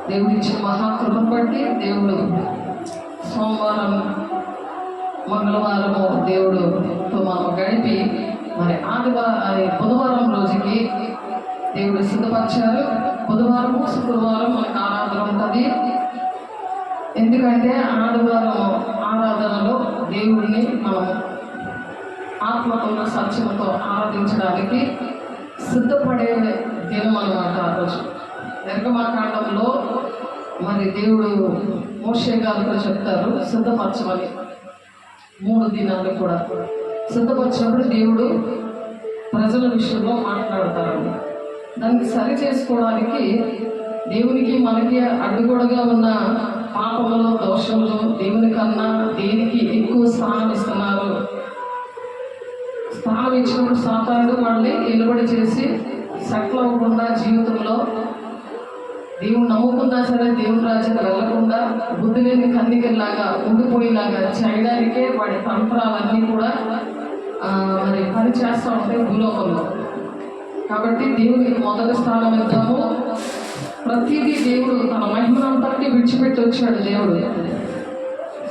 దేవుడిచ్చిన మహాకృపను బట్టి దేవుడు సోమవారం మంగళవారము దేవుడుతో మనం గడిపి మరి బుధవారం రోజుకి దేవుడు సిద్ధపరిచారు. బుధవారము శుక్రవారం మనకు ఆరాధన ఉంటుంది. ఎందుకంటే ఆదివారం ఆరాధనలో దేవుడిని మనం ఆత్మతో సత్యంతో ఆరాధించడానికి సిద్ధపడే దినం అన్నమాట. ఆ రోజు నిర్గమకాండంలో మరి దేవుడు మోషే గారితో చెప్తారు సిద్ధపరచమని. 3 దినాలు కూడా సిద్ధపరిచినప్పుడు దేవుడు ప్రజల విషయంలో మాట్లాడతారండి. దానికి సరి చేసుకోవడానికి దేవునికి మనకి అడ్డుగోడగా ఉన్న పాపములు దోషములు దేవుని కన్నా దేనికి ఎక్కువ స్థానం ఇస్తున్నారు. స్థానం ఇచ్చినప్పుడు సాతానుడు వాళ్ళని నిలబడి చేసి సెటిల్ అవ్వకుండా జీవితంలో దేవుని నమ్ముకున్నా సరే దేవుని రాజ్యం వెళ్ళకుండా బుద్ధి లేని కన్నికల్లాగా ఉండిపోయేలాగా చేయడానికే వాడి తంత్రాలన్నీ కూడా మరి పని చేస్తూ ఉంటాయి భూలోకంలో. కాబట్టి దేవునికి మొదటి స్థానం ఇద్దాము. ప్రతిదీ దేవుడు తన మహిమనంతటి విడిచిపెట్టి వచ్చాడు. దేవుడు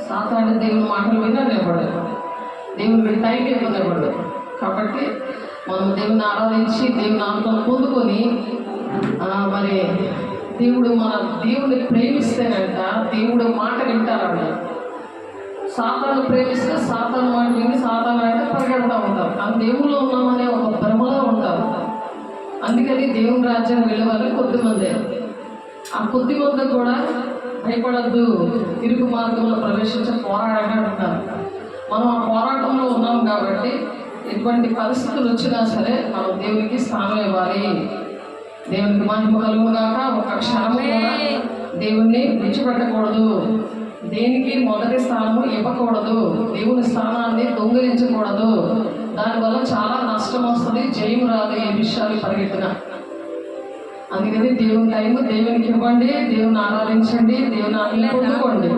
సాతాను దేవుని మాటలు విననివ్వడు, దేవునికి టైం ఇవ్వనివ్వడు. కాబట్టి మనం దేవుని ఆరాధించి దేవుని ఆత్మను పొందుకొని మరి దేవుడిని ప్రేమిస్తేనంట దేవుడు మాట వింటారంట. సాతాను ప్రేమిస్తే సాతాను మాట విని సాతాను అంటే పరిగెడతా ఉంటారు. కానీ దేవుల్లో ఉన్నామనే ఒక భ్రమలో ఉంటారు. అందుకని దేవుని రాజ్యం వెళ్ళేవాళ్ళు కొద్దిమంది. ఆ కొద్దిమంది కూడా భయపడద్దు, ఇరుకు మార్గంలో ప్రవేశించే పోరాడగా ఉంటారు. మనం ఆ పోరాటంలో ఉన్నాం కాబట్టి ఎటువంటి పరిస్థితులు వచ్చినా సరే మనం దేవునికి స్థానం ఇవ్వాలి. దేవునికి మహిమ కలుగుగాక. ఒక క్షణం కూడా దేవుణ్ణి విడిచిపెట్టకూడదు. దేనికి మొదటి స్థానము ఇవ్వకూడదు. దేవుని స్థానాన్ని దొంగిలించకూడదు. దానివల్ల చాలా నష్టం వస్తుంది, జయం రాదు ఏ విషయాలు పరిగెత్తిన. అందుకని దేవుని టైం దేవునికి ఇవ్వండి, దేవుని ఆరాధించండి, దేవుని అన్ని పొందుకోండి.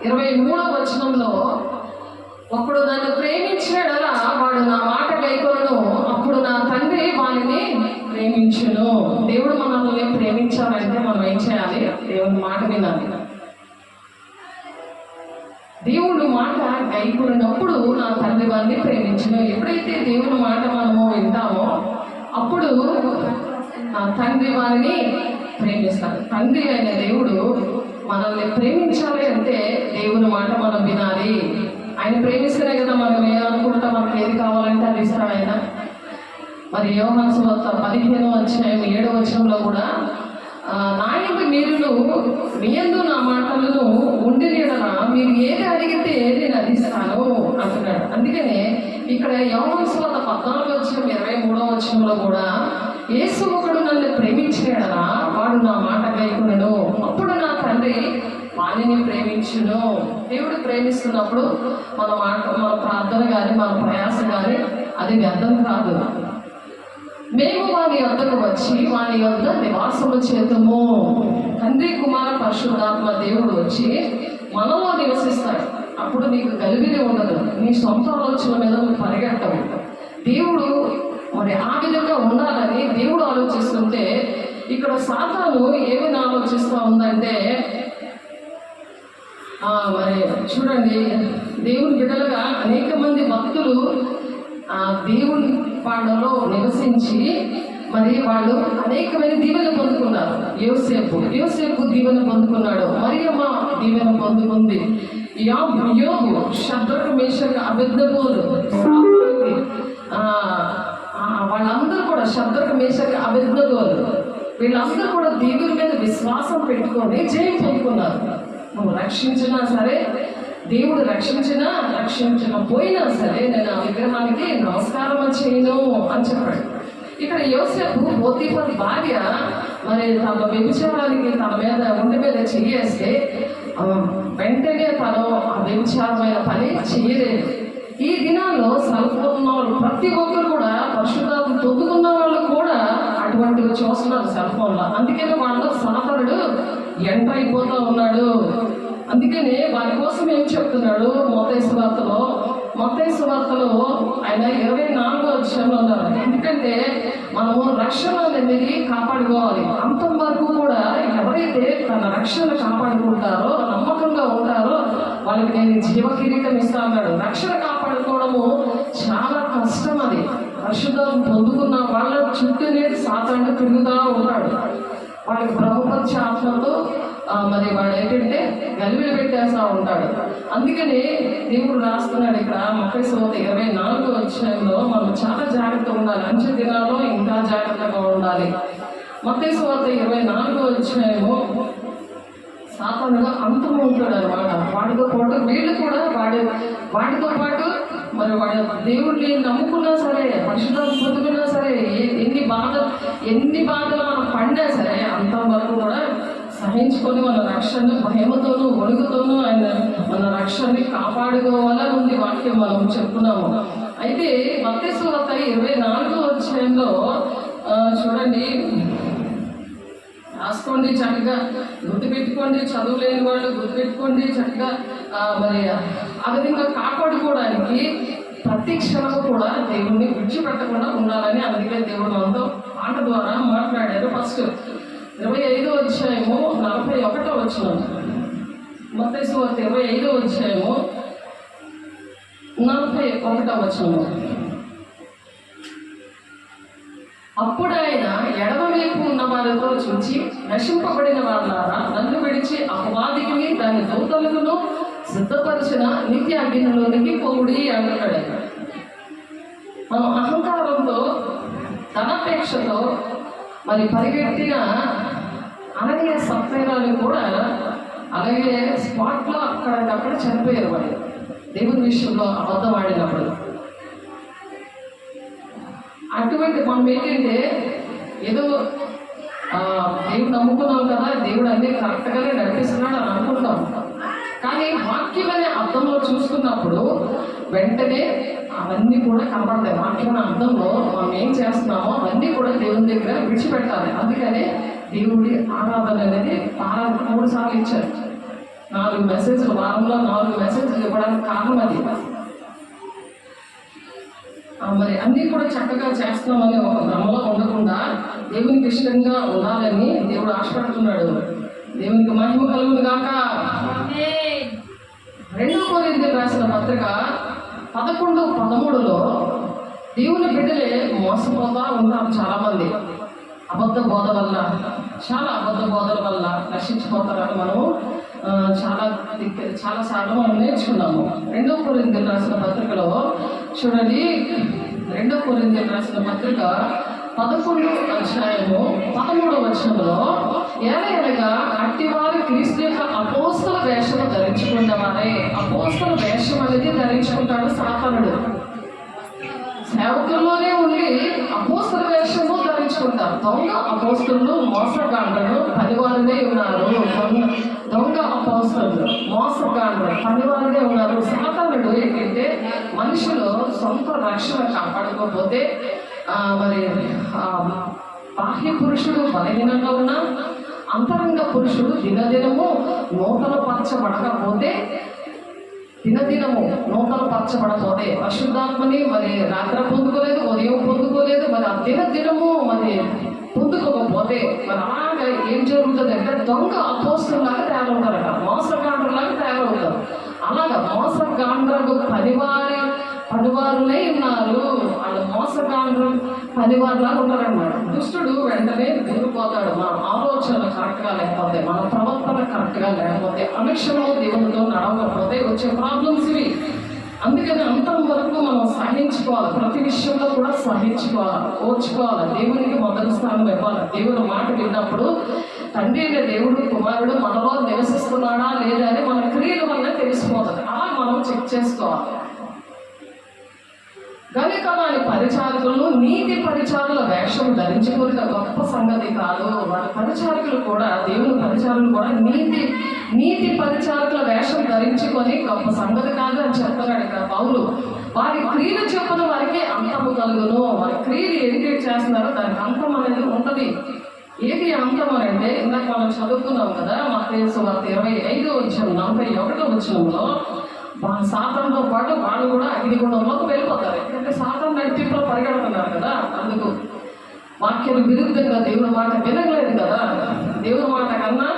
23వ వచనంలో, ఒకడు నన్ను ప్రేమించాడలా వాడు నా మాట గైకొనును, అప్పుడు నా తండ్రి వానిని ప్రేమించును. దేవుడు మనల్ని ప్రేమించాలంటే మనం ఏం చేయాలి? దేవుని మాట వినాలి. దేవుడు మాట గైకొనినప్పుడు నా తండ్రి వారిని ప్రేమించును. ఎప్పుడైతే దేవుని మాట మనము వింటామో అప్పుడు నా తండ్రి వారిని ప్రేమిస్తాడు. తండ్రి అయిన దేవుడు మనల్ని ప్రేమించాలి అంటే దేవుని మాట మనం వినాలి. ఆయన ప్రేమిస్తేనే కదా మనం ఏమనుకుంటాం, మనకి ఏది కావాలంటే అది ఇస్తాడు ఆయన. మరి యోహాను సువార్త 15వ అధ్యాయం 7వ వచనంలో కూడా, నా యందు మీరును మీ యందు నా మాటలను ఉండిన యెడల మీరు ఏది అడిగితే నేను అది ఇస్తాను అంటున్నాడు. అందుకనే ఇక్కడ యోహాను సువార్త 14వ అధ్యాయం 23వ వచనంలో కూడా, యేసు ఒకడు నన్ను ప్రేమించిన యెడల వాడు నా మాట గైకొనును, అప్పుడు నా తండ్రి వానిని ప్రేమించును. దేవుడు ప్రేమిస్తున్నప్పుడు మన ప్రార్థన కానీ మన ప్రయాస కానీ అది వ్యర్థం కాదు. మేము వాని యొద్దకు వచ్చి వాని యొద్ద నివాసము చేతుము. తండ్రి కుమార పరిశుద్ధాత్మ దేవుడు వచ్చి మనలో నివసిస్తాడు. అప్పుడు నీకు గలిబిలి ఉండదు, నీ సొంత ఆలోచన మీద నువ్వు పరిగెట్టవు. దేవుడు మరి ఆ విధంగా ఉండాలని దేవుడు ఆలోచిస్తుంటే, ఇక్కడ సాతాను ఏమైనా ఆలోచిస్తూ ఉందంటే, మరి చూడండి, దేవుని బిడ్డలుగా అనేక మంది భక్తులు దేవుని వాళ్ళలో నివసించి మరి వాళ్ళు అనేకమైన దీవెన పొందుకున్నారు. యోసేపు దీవెన పొందుకున్నాడు, మరియమ్మ దీవెన పొందుకుంది, యోబు, షద్రకు, మేషకు, అబేద్నెగోలు, వాళ్ళందరూ కూడా షద్రకు, మేషకు, అబేద్నెగోలు వీళ్ళందరూ కూడా దేవుని మీద విశ్వాసం పెట్టుకొని జయం పొందుకున్నారు. నువ్వు రక్షించినా సరే, దేవుడు రక్షించకపోయినా సరే నేను ఆ విగ్రహానికి నమస్కారం చేయను అని చెప్పాడు. ఇక్కడ యోసేపు పోతీఫర్ భార్య మరి తన వ్యభిచారానికి తన మీద ఒంటి మీద చెయ్యేస్తే వెంటనే తను ఆ వ్యభిచారమైన పని చేయలేదు. ఈ దినాల్లో సెల్ఫోన్ వాళ్ళు ప్రతి ఒక్కరు కూడా పరిశుద్ధాత్మ పొందుకున్న వాళ్ళు కూడా అటువంటివి చూస్తున్నారు సెల్ఫోన్లో. అందుకని వాళ్ళు సాతానుడు ఎంటర్ అయిపోతూ ఉన్నాడు. అందుకనే వారి కోసం ఏం చెప్తున్నాడు మత్తయి సువార్తలో ఆయన 24వ అధ్యాయంలో ఉన్నారు. ఎందుకంటే మనము రక్షణ అనేది కాపాడుకోవాలి. అంతం వరకు కూడా ఎవరైతే తన రక్షణ కాపాడుకుంటారో, నమ్మకంగా ఉంటారో వాళ్ళకి నేను జీవ కిరీటం ఇస్తా అన్నాడు. రక్షణ కాపాడుకోవడము చాలా కష్టం. అది పరిశుద్ధం పొందుకున్న వాళ్ళ చుట్టూనే సాతానుడు తిరుగుతూ ఉంటాడు. వాళ్ళకి బ్రహ్మపక్ష ఆత్మతో మరి వాడు ఏంటంటే గలిబిలి పెట్టేస్తూ ఉంటాడు. అందుకని దేవుడు రాస్తున్నాడు ఇక్కడ మత్తయి సువార్త 24వ అధ్యాయంలో మనం చాలా జాగ్రత్తగా ఉండాలి. అంచె దినాల్లో ఇంకా జాగ్రత్తగా ఉండాలి. మత్తయి సువార్త 24వ అధ్యాయము సాతానుడు అంతము ఉంటాడు అనమాట. వాడితో పాటు వీళ్ళు కూడా వాటితో పాటు మరి వాడు దేవుడిని నమ్ముకున్నా సరే, పరిశుద్ధాత్మ పొందుకున్నా సరే, ఎన్ని బాధలు మనం పడినా సరే అంతవరకు కూడా సహించుకొని మన రక్షణ భయముతోనూ వణుకుతోనూ ఆయన మన రక్షణని కాపాడుకోవాలని ఉంది వాక్యం మనం చెప్పుకున్నాము. అయితే మత్తయి సువార్త 24వ అధ్యాయంలో చూడండి, రాసుకోండి, చక్కగా గుర్తుపెట్టుకోండి. చదువు లేని వాళ్ళు గుర్తుపెట్టుకోండి చక్కగా. మరి ఆ విధంగా కాపాడుకోవడానికి ప్రతి క్షణము కూడా దేవుణ్ణి విడిచిపెట్టకుండా ఉండాలని అందుకే దేవుడు మనతో పాట ద్వారా మాట్లాడారు. ఫస్ట్ 25వ అధ్యాయము 41వ వచనం, మత్తయి సువార్త 25వ అధ్యాయము 41వ వచనం. అప్పుడు ఆయన ఎడమవైపు ఉన్న వారితో చూచి, నశింపబడిన వాళ్ళారా, నన్ను విడిచి అపవాదికి దాని దూతలను సిద్ధపరిచిన నిత్య అగ్నిలోనికి పోవుడి అంటున్నాడు. మనం అహంకారంతో ధనాపేక్షతో మరి పరిగెట్టిన అననీయ సత్వేరాలు కూడా అలాగే స్పాట్లో అక్కడ చనిపోయారు వాళ్ళు దేవుని విషయంలో అబద్ధం ఆడినప్పుడు. అటువంటి మనం ఏంటంటే ఏదో దేవుడు నమ్ముకున్నాం కదా, దేవుడు అన్నీ కరెక్ట్గానే నడిపిస్తున్నాడు అని అనుకుంటాం. కానీ వాక్యం అనే అర్థంలో చూసుకున్నప్పుడు వెంటనే అవన్నీ కూడా కనబడతాయి. వాక్యం అనే అర్థంలో మనం ఏం చేస్తున్నామో అవన్నీ కూడా దేవుని దగ్గర విడిచిపెట్టాలి. అందుకనే దేవుడి ఆరాధన అనేది 3 సార్లు ఇచ్చారు. 4 మెసేజ్లు, వారంలో 4 మెసేజ్లు ఇవ్వడానికి కారణం అది. మరి అన్నీ కూడా చక్కగా చేస్తున్నామని ఒక భ్రమలో ఉండకుండా దేవునికి ఇష్టంగా ఉండాలని దేవుడు ఆశపడుతున్నాడు. దేవునికి మహిమ కలుగును గాక. 2 కొరింథీయులకు రాసిన పత్రిక 11:13లో దేవుని బిడ్డలే మోసపోతా ఉంటారు. చాలామంది అబద్ధ బోధ వల్ల, చాలా అబద్ధ బోధల వల్ల నశించిపోతారని మనం చాలా సార్లు మనం నేర్చుకున్నాము. 2 కొరింథీయులకు రాసిన పత్రికలో చూడండి, 2 కొరింథీయులకు రాసిన పత్రిక 11:13 ఏలయనగా అట్టివారు క్రీస్తు యొక్క అపోస్తల వేషము ధరించుకున్నవారే. అపోస్తల వేషం అనేది ధరించుకుంటాడు సాతానుడు. సేవకుల్లోనే ఉండి అపోస్తల వేషము ధరించుకుంటారు. దొంగ అపోస్తలు, మోసగాండ్రులు 10 వారునే ఉన్నారు. దొంగ అపోస్తలు, మోసగాండ్రులు 10 వారునే ఉన్నారు. సాతానుడు ఏంటంటే మనుషులు సొంత రక్షణ కాపాడుకోకపోతే మరి బాహ్య పురుషుడు బలహీనంగా ఉన్నా, అంతరంగ పురుషుడు దినదినము నూతన పరచబడకపోతే, పరిశుద్ధాత్మని మరి రాత్రి పొందుకోలేదు, ఉదయం పొందుకోలేదు, మరి ఆ దినదినము మరి పొందుకోకపోతే మరి అలాగా ఏం జరుగుతుంది అంటే దొంగ అపోస్తలులాగా తయారవుతారట, మోసగాండ్రులాగా తయారవుతారు. అలాగా మోసగాండ్రులకు 10 వారులే ఉన్నారు. వాళ్ళు మోసగాండ్రు 10 వారులాగా ఉంటారన్నమాట. దుష్టుడు వెంటనే దూరిపోతాడు. మన ఆలోచనలు కరెక్ట్గా లేకపోతే, మన ప్రవర్తన కరెక్ట్గా లేకపోతే, అనుక్షణము దేవునితో నడవకపోతే వచ్చే ప్రాబ్లమ్స్ ఇవి. అందుకని అంతం వరకు మనం సహించుకోవాలి. ప్రతి విషయంలో కూడా సహించుకోవాలి, ఓర్చుకోవాలి. దేవునికి మొదటి స్థానం ఇవ్వాలి. దేవుని మాట విన్నప్పుడు తండ్రి అయిన దేవుడు, కుమారుడు మనలో నివసిస్తున్నాడా లేదా అని మన క్రియల వల్ల తెలిసిపోతుంది. అలా మనం చెక్ చేసుకోవాలి. కనుక వారి పరిచారకులు నీతి పరిచారుల వేషం ధరించుకున్న గొప్ప సంగతి కాదు. వారి పరిచారకులు కూడా, దేవుని పరిచారులు కూడా నీతి పరిచారకుల వేషం ధరించుకొని గొప్ప సంగతి కాదు అని చెప్తున్నాడు ఇక్కడ పౌలు. వారి క్రియలు చెప్పిన వారికి అంతము కలుగును. వారి క్రియలు ఏంటి చేస్తున్నారో దానికి అంతం అనేది ఉంటుంది. ఏది అంతం అని అంటే ఇందాక మనం చదువుకున్నాం కదా, మత్తయి సువార్త 25:41 సాతానుతో పాటు వాళ్ళు కూడా అగ్నిగుండంలోకి వెళ్ళిపోతారు. ఎందుకంటే సాతాను నడిపింపులో పరిగెడుతున్నారు కదా. అందుకు వాక్యం విరుద్ధంగా దేవుని మాట వినగలేదు కదా. దేవుని మాట కన్నా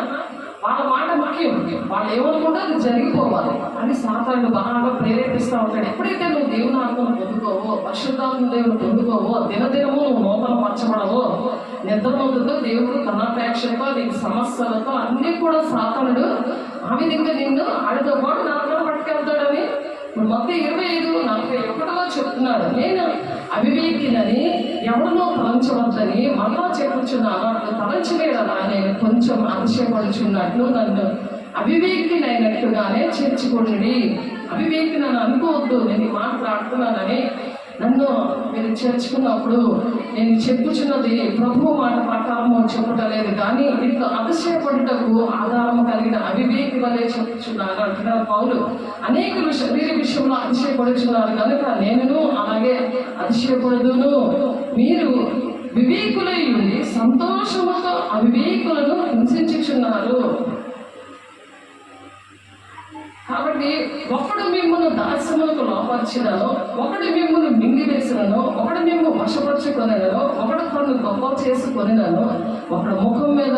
వాళ్ళ మాట ముఖ్యం. వాళ్ళు ఏమనుకుంటే అది జరిగిపోవాలి అని సాతానుడు బాగా ప్రేరేపిస్తూ ఉంటాడు. ఎప్పుడైతే నువ్వు దేవుని ఆత్మను పొందుకోవో, పరిశుద్ధాత్మ దేవుని పొందుకోవో, దినదినము నువ్వు నూతన పరచబడవో, నిద్రమవుతుందో దేవుడు ధనాపేక్షతో, నీకు సమస్యలతో అన్నీ కూడా సాతానుడు ఆ విధంగా నిన్ను ఆడితో పాటు నాతో పట్టుకెళ్తాడని మత్తయి 25:41 చెప్తున్నాడు. నేను అవివేకినని ఎవరినో తలంచవద్దని మళ్ళా చెప్పుచున్నాను. అట్లు తలంచలేదలా నేను కొంచెం అతిశయపడుచున్నట్లు నన్ను అవివేకినైనట్టుగానే చేర్చుకోండి. అవివేకి నన్ను అనుకోవద్దు, నేను మాట్లాడుతున్నానని నన్ను మీరు చేర్చుకున్నప్పుడు నేను చెప్పుచున్నది ప్రభువు మాట ప్రకారము చెప్పటలేదు, కానీ ఇట్లా అతిశయపడుటకు ఆధారం కలిగిన అవివేకి వలె చెప్పుచున్నాను అంటున్నారు పౌలు. అనేకులు శరీర విషయంలో అతిశయపడుచున్నారు కనుక నేను అలాగే అతిశయపడుదును. మీరు వివేకులై ఉండి సంతోషముతో అవివేకులను హింసించుచున్నారు. కాబట్టి ఒకడు మిమ్మల్ని దాస్యములకు లోపరిచినను, ఒకడు మిమ్మల్ని మింగివేసినను, ఒకడు మిమ్ము వశపరుచుకొనినను, ఒకడు తను గొప్ప చేసుకొనినను, ఒకడు ముఖం మీద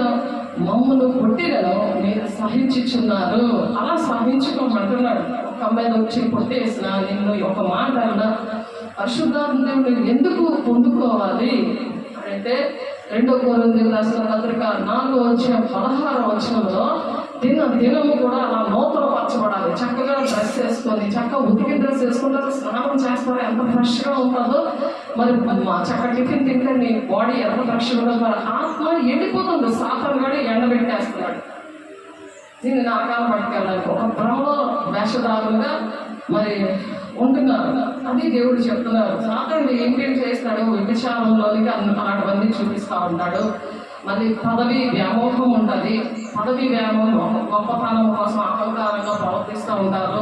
మమ్మను కొట్టినను మీరు సహించుచున్నారు. అలా సహించుకోమంటున్నాడు. ఒక మీద వచ్చి కొట్టేసిన, నిన్ను ఒక మాట అన్నా పరిశుద్ధాత్మ దేవుడు ఎందుకు పొందుకోవాలి అంటే 2 కొరింథీయులకు రాసిన పత్రిక 4:16 దినము కూడా అలా నూతన పరచబడాలి. చక్కగా డ్రెస్ వేసుకొని, చక్కగా ఉతికి డ్రెస్ వేసుకుంటారు, స్నానం చేస్తారు, ఎంత ఫ్రెష్గా ఉంటుందో. మరి చక్కగా టిఫిన్ తింటే నీ బాడీ ఎంత ఫ్రెష్గా ఉంటుందో. మరి ఆత్మ ఎండిపోతుంది. సాతాను కూడా ఎండబెట్టేస్తున్నాడు. దీన్ని నరకాలు పట్టుకెళ్ళడానికి ఒక భ్రమలో వేషధారులుగా మరి ఉంటున్నారు. అది దేవుడు చెప్తున్నారు. సాతానుడు ఏంటేం చేస్తాడు, వ్యభిచారంలోనికి అలాంటివన్నీ చూపిస్తూ ఉంటాడు. మళ్ళీ పదవి వ్యామోహం ఉంటుంది. పదవి వ్యామోహం, గొప్పతనం కోసం అహంకారంగా ప్రవర్తిస్తూ ఉంటారు.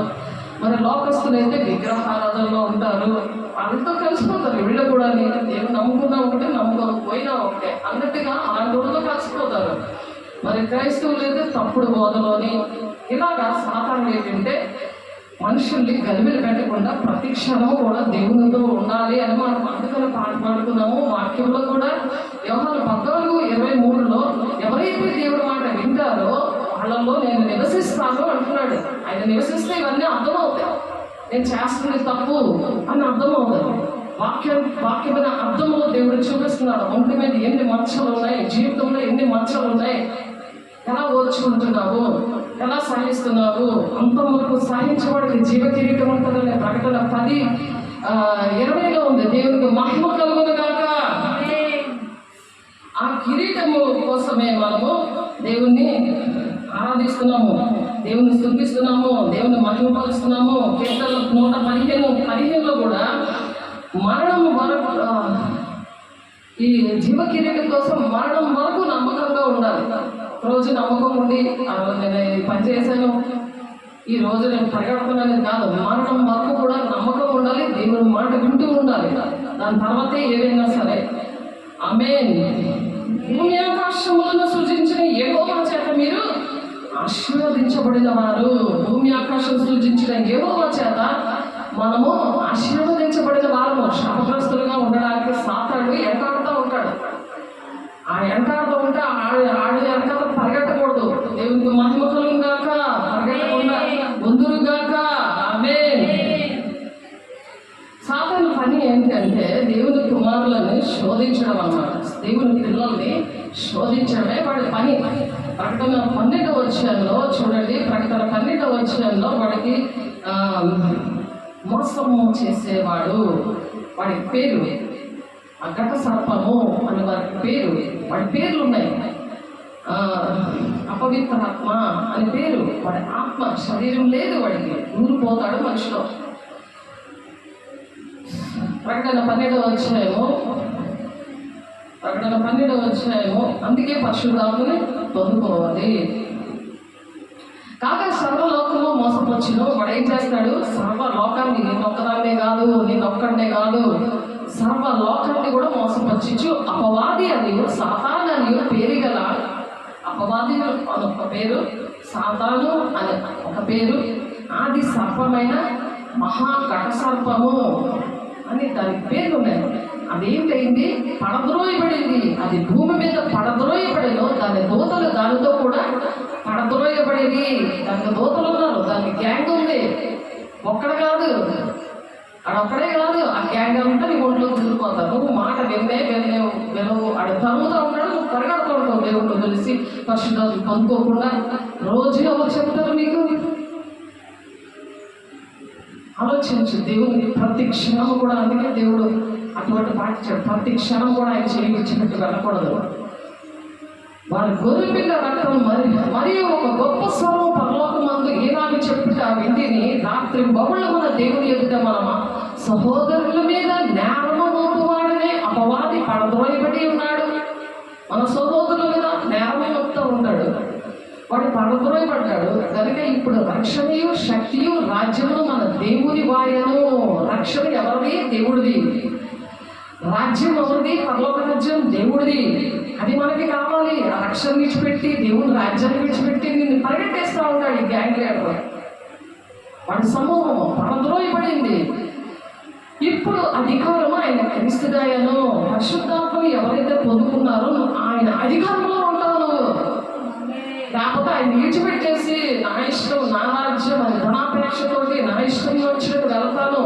మరి లోకస్తులు అయితే విగ్రహారాధనలో ఉంటారు. వాళ్ళతో కలిసిపోతారు. వీళ్ళు కూడా నేను నమ్ముకున్నా ఒకటే, నమ్ముకోకపోయినా ఒకటే అన్నట్టుగా అలాంటి వాళ్ళతో కలిసిపోతారు. మరి క్రైస్తవులు అయితే తప్పుడు బోధలోని ఇలాగా సాతాను ఏంటంటే మనుషుల్ని గలిబిలి పెట్టకుండా ప్రతి క్షణము కూడా దేవునితో ఉండాలి అని మనం అందుకని పాట పాడుతున్నాము. వాక్యంలో కూడా యోహాను 14:23లో ఎవరైతే దేవుడి మాట వింటారో వాళ్ళలో నేను నివసిస్తాను అంటున్నాడు. ఆయన నివసిస్తే ఇవన్నీ అర్థమవుతాయి. నేను చేస్తుంది తప్పు అని అర్థమవుతుంది. వాక్యమైన అర్థంలో దేవుడు చూపిస్తున్నాడు. ఒంటి మీద ఎన్ని మచ్చలు ఉన్నాయి, జీవితంలో ఎన్ని మచ్చలు ఉన్నాయి, ఎలా ఓర్చుకుంటున్నావు, ఎలా సహిస్తున్నావు, అంతవరకు సహించబడికి జీవ కిరీటం ఉంటుందని ప్రకటన 10:20లో ఉంది. దేవునికి మహిమ కలుగును గాక. ఆ కిరీటము కోసమే మనము దేవుణ్ణి ఆరాధిస్తున్నాము, దేవుని స్తుతిస్తున్నాము, దేవుని మహిమపరుస్తున్నాము. కీర్తనలు 115:15లో కూడా మరణం వరకు ఈ జీవ కిరీటం కోసం మరణం వరకు నమ్మకంగా ఉండాలి. రోజు నమ్మకం ఉండి నేను పని చేశాను, ఈ రోజు నేను పరిగెడుతున్నాను కాదు, మరణం వరకు కూడా నమ్మకం ఉండాలి. దేవుని మాట వింటూ ఉండాలి. దాని తర్వాతే ఏదైనా సరే. ఆమేన్. భూమి ఆకాశములను సృజించిన యెహోవా చేత మీరు ఆశీర్వదించబడిన వారు. భూమి ఆకాశం సృజించిన యెహోవా చేత మనము ఆశీర్వదించబడిన వారము. శాపగ్రస్తులుగా ఉండడానికి సాతాను ఎంటాడుతూ ఉంటాడు. ఆ ఎంటాడుతూ ఉంటే ఆడు వెనకాల పరిగెట్టకూడదు. దేవునికి మహిమ కలుగును గాక. పరిగెట్టకుండా ముందురు గాక. ఆమేన్. సాతాను పని ఏంటంటే దేవుని కుమారులను శోధించడం అన్నమాట. దేవుని పిల్లల్ని శోధించడమే వాడి పని. ప్రకటన 12వ అధ్యాయంలో చూడండి, ప్రకటన 12వ అధ్యాయంలో వాడికి మోసము చేసేవాడు, వాడి పేరు ఘట సర్పము అని వాడి పేరు. వాడి పేర్లు ఉన్నాయి. అపవిత్రాత్మ అని పేరు. వాడి ఆత్మ, శరీరం లేదు వాడికి, ఊరిపోతాడు మనిషిలో. ప్రకటన 12వ అధ్యాయము అందుకే పరిశుద్ధాత్మని పొందుకోవాలి. కాగా సర్వలోకంలో మోసపొచ్చును. వాడు ఏం చేస్తాడు? సర్వలోకాన్ని, నేనొక్కదాన్నే కాదు, నేనొక్కడనే కాదు, సర్వలోకాన్ని కూడా మోసపరచు అపవాది అని సాతాను అని పేరు గల, అపవాది అని ఒక పేరు, సాతాను అని ఒక పేరు, ఆది సర్పమైన మహాఘట సర్పము అని దానికి పేర్లు ఉన్నాయి. అదేంటైంది? పడద్రోయబడింది. అది భూమి మీద పడద్రోయబడిలో దాని దూతలు దానితో కూడా పడద్రోయబడేది. దానికి దూతలు ఉన్నారు, దానికి గ్యాంగ్ ఉంది. ఒక్కడ కాదు, అడొక్కడే కాదు, ఆ గ్యాంగ్ అంతా నీ ఒంట్లో దూరిపోతారు. నువ్వు మాట వినవు. ఆడు తరుగుతూ ఉంటాడు, నువ్వు పరిగెడుతూ ఉంటావు. దేవుడు తెలిసి పరిశుద్ధాలు పొందుకోకుండా రోజు ఎవరు చెప్తారు నీకు? ఆలోచించు. దేవునికి ప్రతి క్షణం కూడా, అందుకే దేవుడు అటువంటి పాటించాడు. ప్రతి క్షణం కూడా ఆయన చేయించినట్టు వెళ్ళకూడదు. వారి గొర్రెపిల్ల రక్తం మరియు ఒక గొప్ప స్వరం పరలోకమందు ఈనాడు చెప్పుట వింటిని రాత్రి బహుళమున దేవుని ఎదుట మన సహోదరుల మీద నేరము మోపువాడనే అపవాది పడద్రోయబడి ఉన్నాడు. మన సహోదరుల మీద నేరము మోపుతూ ఉంటాడు. వాడు పడద్రోయబడ్డాడు కనుక ఇప్పుడు రక్షణయు శక్తియు రాజ్యము మన దేవుని వాయను. రక్షణ ఎవరిది? దేవుడిది. రాజ్యం ఎవరిది? పరలోక రాజ్యం దేవుడిది. అది మనకి కావాలి. ఆ రక్షణ విడిచిపెట్టి దేవుని రాజ్యాన్ని విడిచిపెట్టి నిన్ను పరిగెట్టేస్తూ ఉంటాడు ఈ గ్యాంగ్ లీడర్. వాడి సమూహం పడద్రోయబడింది. ఇప్పుడు అధికారం ఆయన క్రీస్తుగాయను. పరిశుద్ధాత్మను ఎవరైతే పొందుకున్నారో ఆయన అధికారంలో ఉంటావు నువ్వు. లేకపోతే ఆయన విడిచిపెట్టేసి నా ఇష్టం, నా రాజ్యం అని ధనాపేక్షతోటి నా ఇష్టం వచ్చినట్టు వెళ్తాను.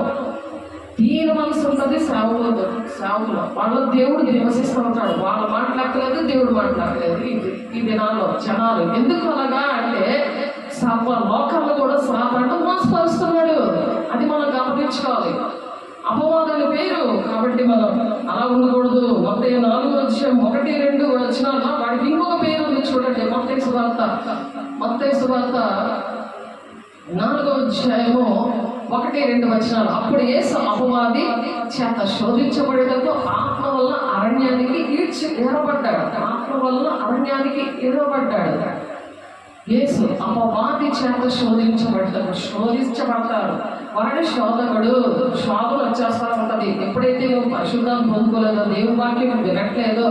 దీన మనసు ఉంటుంది సేవకులు. వాళ్ళ దేవుడు నివసిస్తూ ఉంటాడు. వాళ్ళు మాట్లాడలేదు, దేవుడు మాట్లాడలేదు. ఈ దినాల్లో జనాలు ఎందుకు అలాగా అంటే లోకాలను కూడా సాతాను మోసపరుస్తున్నాడు. అది మనం గమనించుకోవాలి. అపవాదాల పేరు కాబట్టి మనం అలా ఉండకూడదు. మత్తయి 4:1-2 వాడికి ఇంకొక పేరు ఉంది చూడండి. మత్తయి సువార్త 4:1-2 అప్పుడు యేసు అపవాది చేత శోధించబడేటప్పుడు ఆత్మ వల్ల అరణ్యానికి ఏరబడ్డాడు. యేసు అపవాది చేత శోధించబడతారు. వాడే శోధకుడు. శోధన వచ్చేస్తూ ఉంటుంది. ఎప్పుడైతే నువ్వు పరిశుద్ధాన్ని పొందుకోలేదో, దేవుని వాక్యం వినట్లేదో,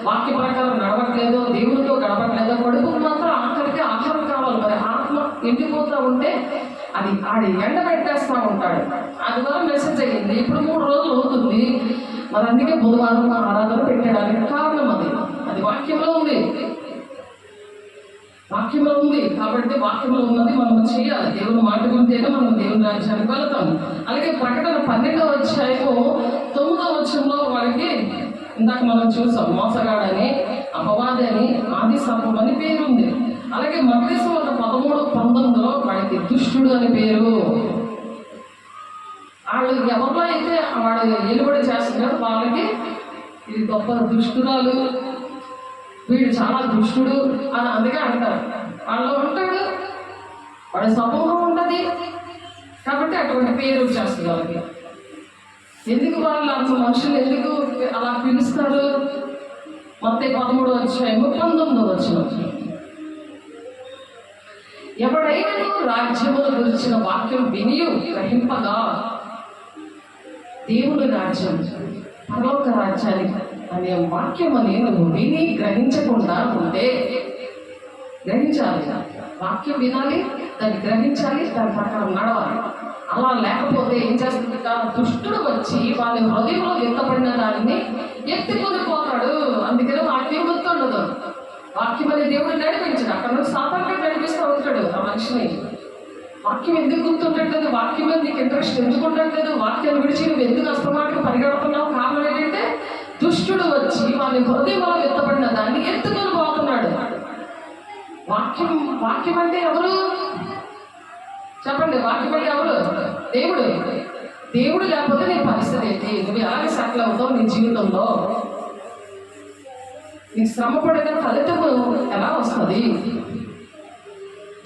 వాక్య ప్రకారం నడవట్లేదో, దేవునితో గడపట్లేదో, కడుపుకు మాత్రం ఆఖరికి ఆహారం కావాలి. మరి ఆత్మ ఎండిపోతూ ఉంటే అది ఆడి ఎండ పెట్టేస్తూ ఉంటాడు. అది వల్ల మెసేజ్ అయ్యింది. ఇప్పుడు 3 రోజులు అవుతుంది. మరి అందుకే బుధవారం ఆరాధన పెట్టడానికి కారణం అది వాక్యంలో ఉంది. వాక్యంలో ఉంది కాబట్టి వాక్యంలో ఉన్నది మనం చేయాలి. దేవుని మాట వింటేనే మనం దేవుని రాజ్యానికి వెళ్తాం. అలాగే ప్రకటన 12వ అధ్యాయము 9వ వచనంలో వారికి ఇందాక మనం చూసాం, మోసగాడని, అపవాది అని, ఆది సర్పం అని పేరుంది. అలాగే మత్తయి సువార్త 13:19లో వాడికి దుష్టుడు అని పేరు. వాళ్ళు ఎవరిలో అయితే వాడు ఎలుబడి చేస్తున్నాడు వాళ్ళకి ఇది గొప్ప దుష్టురాలు, వీడు చాలా దుష్టుడు అని అందుకే అంటారు. వాళ్ళు ఉంటాడు, వాడి సమూహం ఉన్నది కాబట్టి అటువంటి పేరు వచ్చేస్తుంది వాళ్ళకి. ఎందుకు వాళ్ళు అంత మనుషులు ఎందుకు అలా పిలుస్తారు? మత్తయి 13వ అధ్యాయము 19వ వచనం, ఎవడైనా రాజ్యమును గురించిన వాక్యం వినియు గ్రహింపగా, దేవుని రాజ్యం పరలోక రాజ్యానికి అనే వాక్యం అని నువ్వు విని గ్రహించకుండా ఉంటే, గ్రహించాలి, వాక్యం వినాలి, దాన్ని గ్రహించాలి, దాని ప్రకారం నడవాలి. అలా లేకపోతే ఏం చేస్తుంది? దుష్టుడు వచ్చి వాళ్ళ హృదయంలో ఎత్తపడిన దానిని ఎత్తుకొని పోతాడు. అందుకనే వాక్యం గుర్తుండదు. వాక్యం అనే దేవుడు నడిపించడు, అక్కడ నుంచి సాతానుగా నడిపిస్తూ ఉంటాడు ఆ మనిషిని. వాక్యం ఎందుకు గుర్తుండట్లేదు? వాక్యం మీద నీకు ఇంట్రెస్ట్ ఎందుకు ఉండట్లేదు? వాక్యాన్ని విడిచి నువ్వు ఎందుకు అస్తమాటకు పరిగెడుతున్నావు? కారణం ఏంటంటే దుష్టుడు వచ్చి వాళ్ళ హృదయంలో ఎత్తపడిన దాన్ని ఎత్తుకొని పోతున్నాడు. వాక్యం అంటే ఎవరు చెప్పండి? వాక్యం అంటే ఎవరు? దేవుడు. దేవుడు లేకపోతే నీ పరిస్థితి ఏంటి? నువ్వు ఎలాగే సెటిల్ అవుతావు నీ జీవితంలో? నీకు శ్రమ పడిన ఫలితము ఎలా వస్తుంది?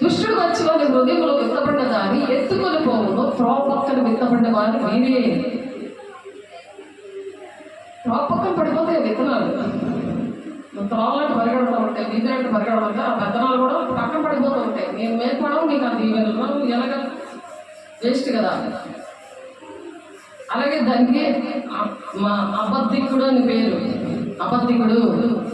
దుష్టుడు వచ్చి వారి హృదయంలో విత్తపడిన దాన్ని ఎత్తుకొని పోవును. త్రోవ పక్కన విత్తపడిన వారిని వీరే. త్రోవ పక్కన పడిపోతాయి విత్తనాలు. త్రోవలాంటి పరిగెడుతూ ఉంటాయి, వీధిలాంటి పరిగెడుతూ ఉంటాయి. ఆ విత్తనాలు కూడా పక్కన పడిపోతూ ఉంటాయి. నేను మేల్పడవు, నీకు అది నువ్వు ఎలాగ వేస్ట్ కదా. అలాగే దానికి మా అబద్ధికుడు అని పేరు. అబద్ధికుడు,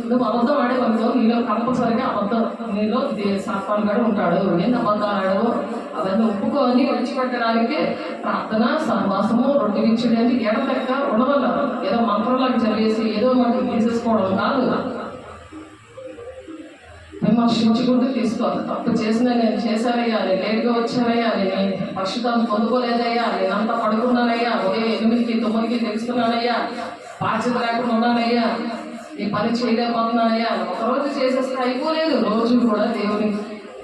నువ్వు అబద్ధం ఆడేవనుకో నీలో కంపల్సరిగా అబద్ధం, నీలో సాత్వాన్ గడు ఉంటాడు. ఏంది అబద్ధాలు ఆడవు? అవన్నీ ఒప్పుకొని విడిచిపెట్టడానికి ప్రార్థన, సహవాసము, రొట్టె విచ్చుడని ఎడతెక్క ఉండవల్ల ఏదో మంత్రంలాగా చదివేసి ఏదో మనకు తీసేసుకోవడం కాదు. విమర్శించుకుంటూ తీసుకోవాలి. తప్పు చేసినా నేను చేశానయ్యా, నేను లేట్గా వచ్చానయ్యా, నేను పరిశుద్ధాన్ని పొందుకోలేదయ్యా, నేనంతా పడుకున్నానయ్యా, ఉదయం 8కి 9కి తెలుస్తున్నానయ్యా, బాధ్యత లేకుండా ఉన్నానయ్యా, ఈ పని చేయలేకపోతున్నానయ్యా. ఒకరోజు చేసేస్తే అయిపోలేదు. రోజు కూడా దేవుని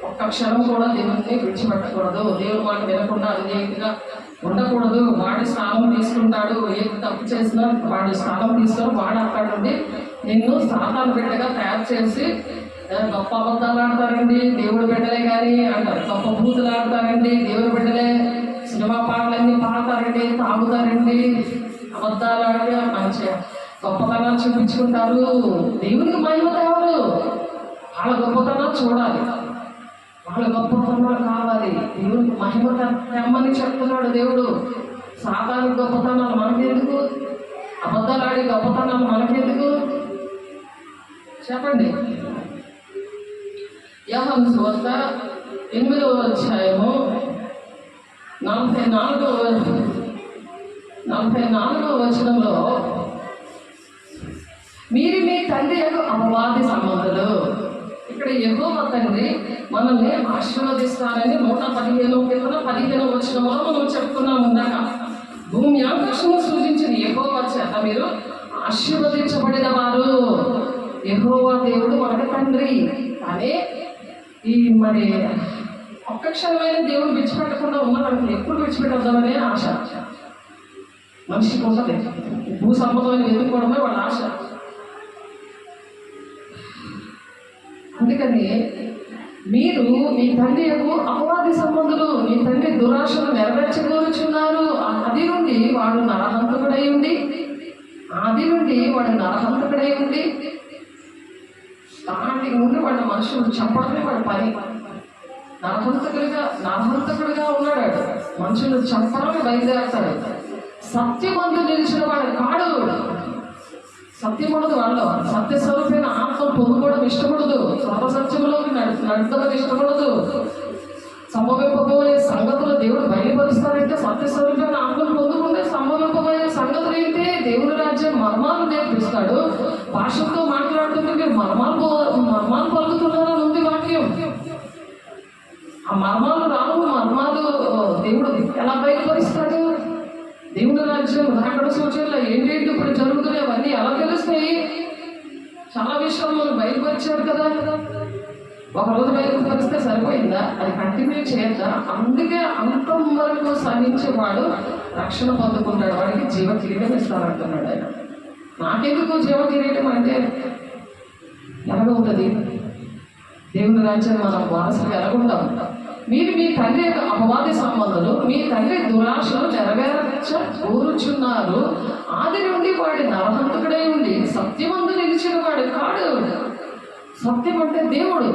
ఒక్క క్షణం కూడా దేవుడిని విడిచిపెట్టకూడదు. దేవుడి మాట వినకుండా అవిధేయతగా ఉండకూడదు. వాడి స్థానం తీసుకుంటాడు. ఏది తప్పు చేసినా వాడి స్థానం తీసుకొని వాడు అక్కడ నుండి నిన్ను సాతాను బిడ్డగా తయారు చేసి గొప్ప అబద్ధాలు ఆడతారండి దేవుడు బిడ్డలే కానీ అంటారు. గొప్ప బూతులు ఆడతారండి దేవుడి బిడ్డలే. సినిమా పాటలన్నీ పాడతారండి, తాగుతారండి, అబద్ధాలు ఆడి మంచిగా గొప్పతనాలు చూపించుకుంటారు. దేవునికి మహిమ తేవాలి. వాళ్ళ గొప్పతనాలు చూడాలి, వాళ్ళ గొప్పతనాలు కావాలి. దేవునికి మహిమ తెమ్మని చెప్తున్నాడు దేవుడు. సాధారణ గొప్పతనాలు మనకెందుకు? అబద్ధాలు ఆడి గొప్పతనాలు మనకెందుకు? చెప్పండి. యోహాను సువార్త 8వ అధ్యాయము 44వ వచనంలో, మీరు మీ తండ్రి యొక్క అపవాది సంబంధులు. ఇక్కడ యెహోవా తండ్రి మనల్ని ఆశీర్వదిస్తారని 115వ వచనంలో మనం చెప్పుకున్నాము ఇందాక. భూమి ఆకాశము సృజించిన యెహోవా చేత మీరు ఆశీర్వదించబడిన వారు. యెహోవా దేవుడు మనకి తండ్రి. కానీ ఈ మరి ఒక్క క్షణమైన దేవుడు విడిచిపెట్టకుండా ఉన్నాడు. ఎప్పుడు విడిచిపెట్టద్దామనే ఆశ మనిషికి ఉంటుంది. భూ సంపదలను ఎదుర్కోవడమే వాళ్ళ ఆశ. అందుకని మీరు మీ తండ్రి యొక్క అపవాది సంబంధులు, మీ తండ్రి దురాశను నెరవేర్చగలుగుతున్నారు. ఆది నుండి వాడు నరహంతకుడై ఉండి స్టార్టింగ్ నుండి వాళ్ళ మనుషులు చంపడమే వాడి పని. నరహంతకుడిగా ఉన్నాడు. మనుషులు చంపడమే బయలుదేరతాడు. సత్యమందు నిలిచిన వాడు కాడు. సత్యం ఉండదు వాళ్ళు. సత్యస్వరూపైన ఆత్మ పొందుకోవడం ఇష్టపడదు. సర్వసత్యంలోకి నడపడం ఇష్టపడదు. సంభవింపబోయే సంగతులు దేవుడు బయలుపరుస్తారంటే సత్యస్వరూపమైన ఆత్మను పొందుకుంటే సంభవింపబోయే సంగతులు ఏంటి? దేవుని రాజ్యం మర్మాలు నేర్పిస్తాడు. భాషతో మాట్లాడుతుంటే మీరు మర్మాలు పలుకుతున్నారని ఉంది వాక్యం. ఆ మర్మాలు రావు. మర్మాలు దేవుడు ఎలా బయలుపరుస్తాడు? దేవుని రాజ్యం రాకడ సూచనలు ఏంటంటే ఇప్పుడు జరుగుతున్నాయి, అవన్నీ ఎలా తెలుస్తాయి? చాలా విషయాలు మనం బయలుపరిచారు కదా. ఒకరోజు బయలుపరిస్తే సరిపోయిందా? అది కంటిన్యూ చేయొద్దా? అందుకే అంతం వరకు సహించేవాడు రక్షణ పొందుకుంటాడు, వాడికి జీవ కిరీటం ఇస్తానంటున్నాడు ఆయన. నాకెందుకు జీవ కిరీటం అంటే ఎలాగ ఉంటుంది? దేవుని రాజ్యం మనం వారసులు ఎలాగుంటాం? మీరు మీ తండ్రి యొక్క అపవాది సంబంధాలు, మీ తండ్రి దురాశలు నెరవేర్చ కోరుచున్నారు. ఆది నుండి వాడి నరహంతకుడై ఉండి సత్యమందు నిలిచిన వాడు కాడు. సత్యం అంటే దేవుడు.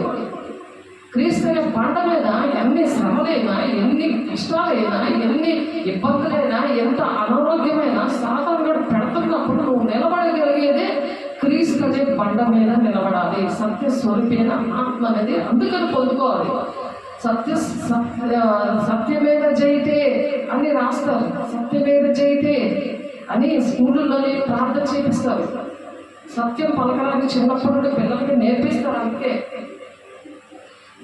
క్రీస్తు పంట మీద ఎన్ని శ్రమలైనా, ఎన్ని కష్టాలైనా, ఎన్ని ఇబ్బందులైనా, ఎంత అనారోగ్యమైనా సాధారణ పెడుతున్నప్పుడు నువ్వు నిలబడగలిగేదే క్రీస్తు అనే బండ మీద నిలబడాలి. సత్య స్వరూపైన ఆత్మ అనేది అందుకని పొందుకోవాలి. సత్యమేద జయితే అని రాస్తారు. సత్యమేద జయితే అని స్కూళ్ళలోనే ప్రార్థన చేపిస్తారు. సత్యం పలకడానికి చిన్నప్పటి నుండి పిల్లలకి నేర్పిస్తారు. అందుకే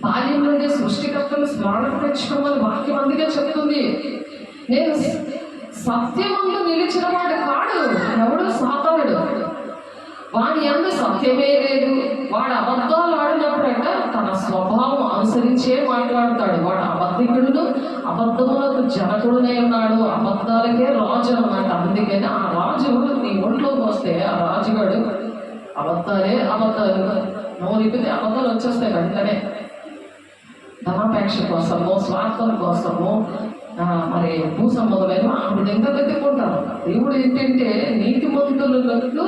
బాల్యం నుండి సృష్టికర్తను స్మరణ తెచ్చుకోమని వాక్యం అందుకే చెప్తుంది. నేను సత్యమందు నిలిచిన వాడు కాడు ఎవడు సాతానుడు. వాడి అందు సత్యమే లేదు. వాడు అబద్ధాలు ఆడినప్పుడంట తన స్వభావం అనుసరించే మాట్లాడతాడు. వాడు అబద్ధికుడును అబద్ధములకు జనకుడునే ఉన్నాడు. అబద్ధాలకే రాజు అన్నమాట. అందుకని ఆ రాజు నీ ఒంట్లోకి వస్తే ఆ రాజుగాడు అబద్ధాలు నోరిపితే అబద్ధాలు వచ్చేస్తాయి వెంటనే. ధనాపేక్ష కోసము, స్వార్థం కోసము, మరి భూసంబంధమైన ఆ విధంగా వెతుక్కుంటారు. దేవుడు ఏంటంటే నీతిమంతులకు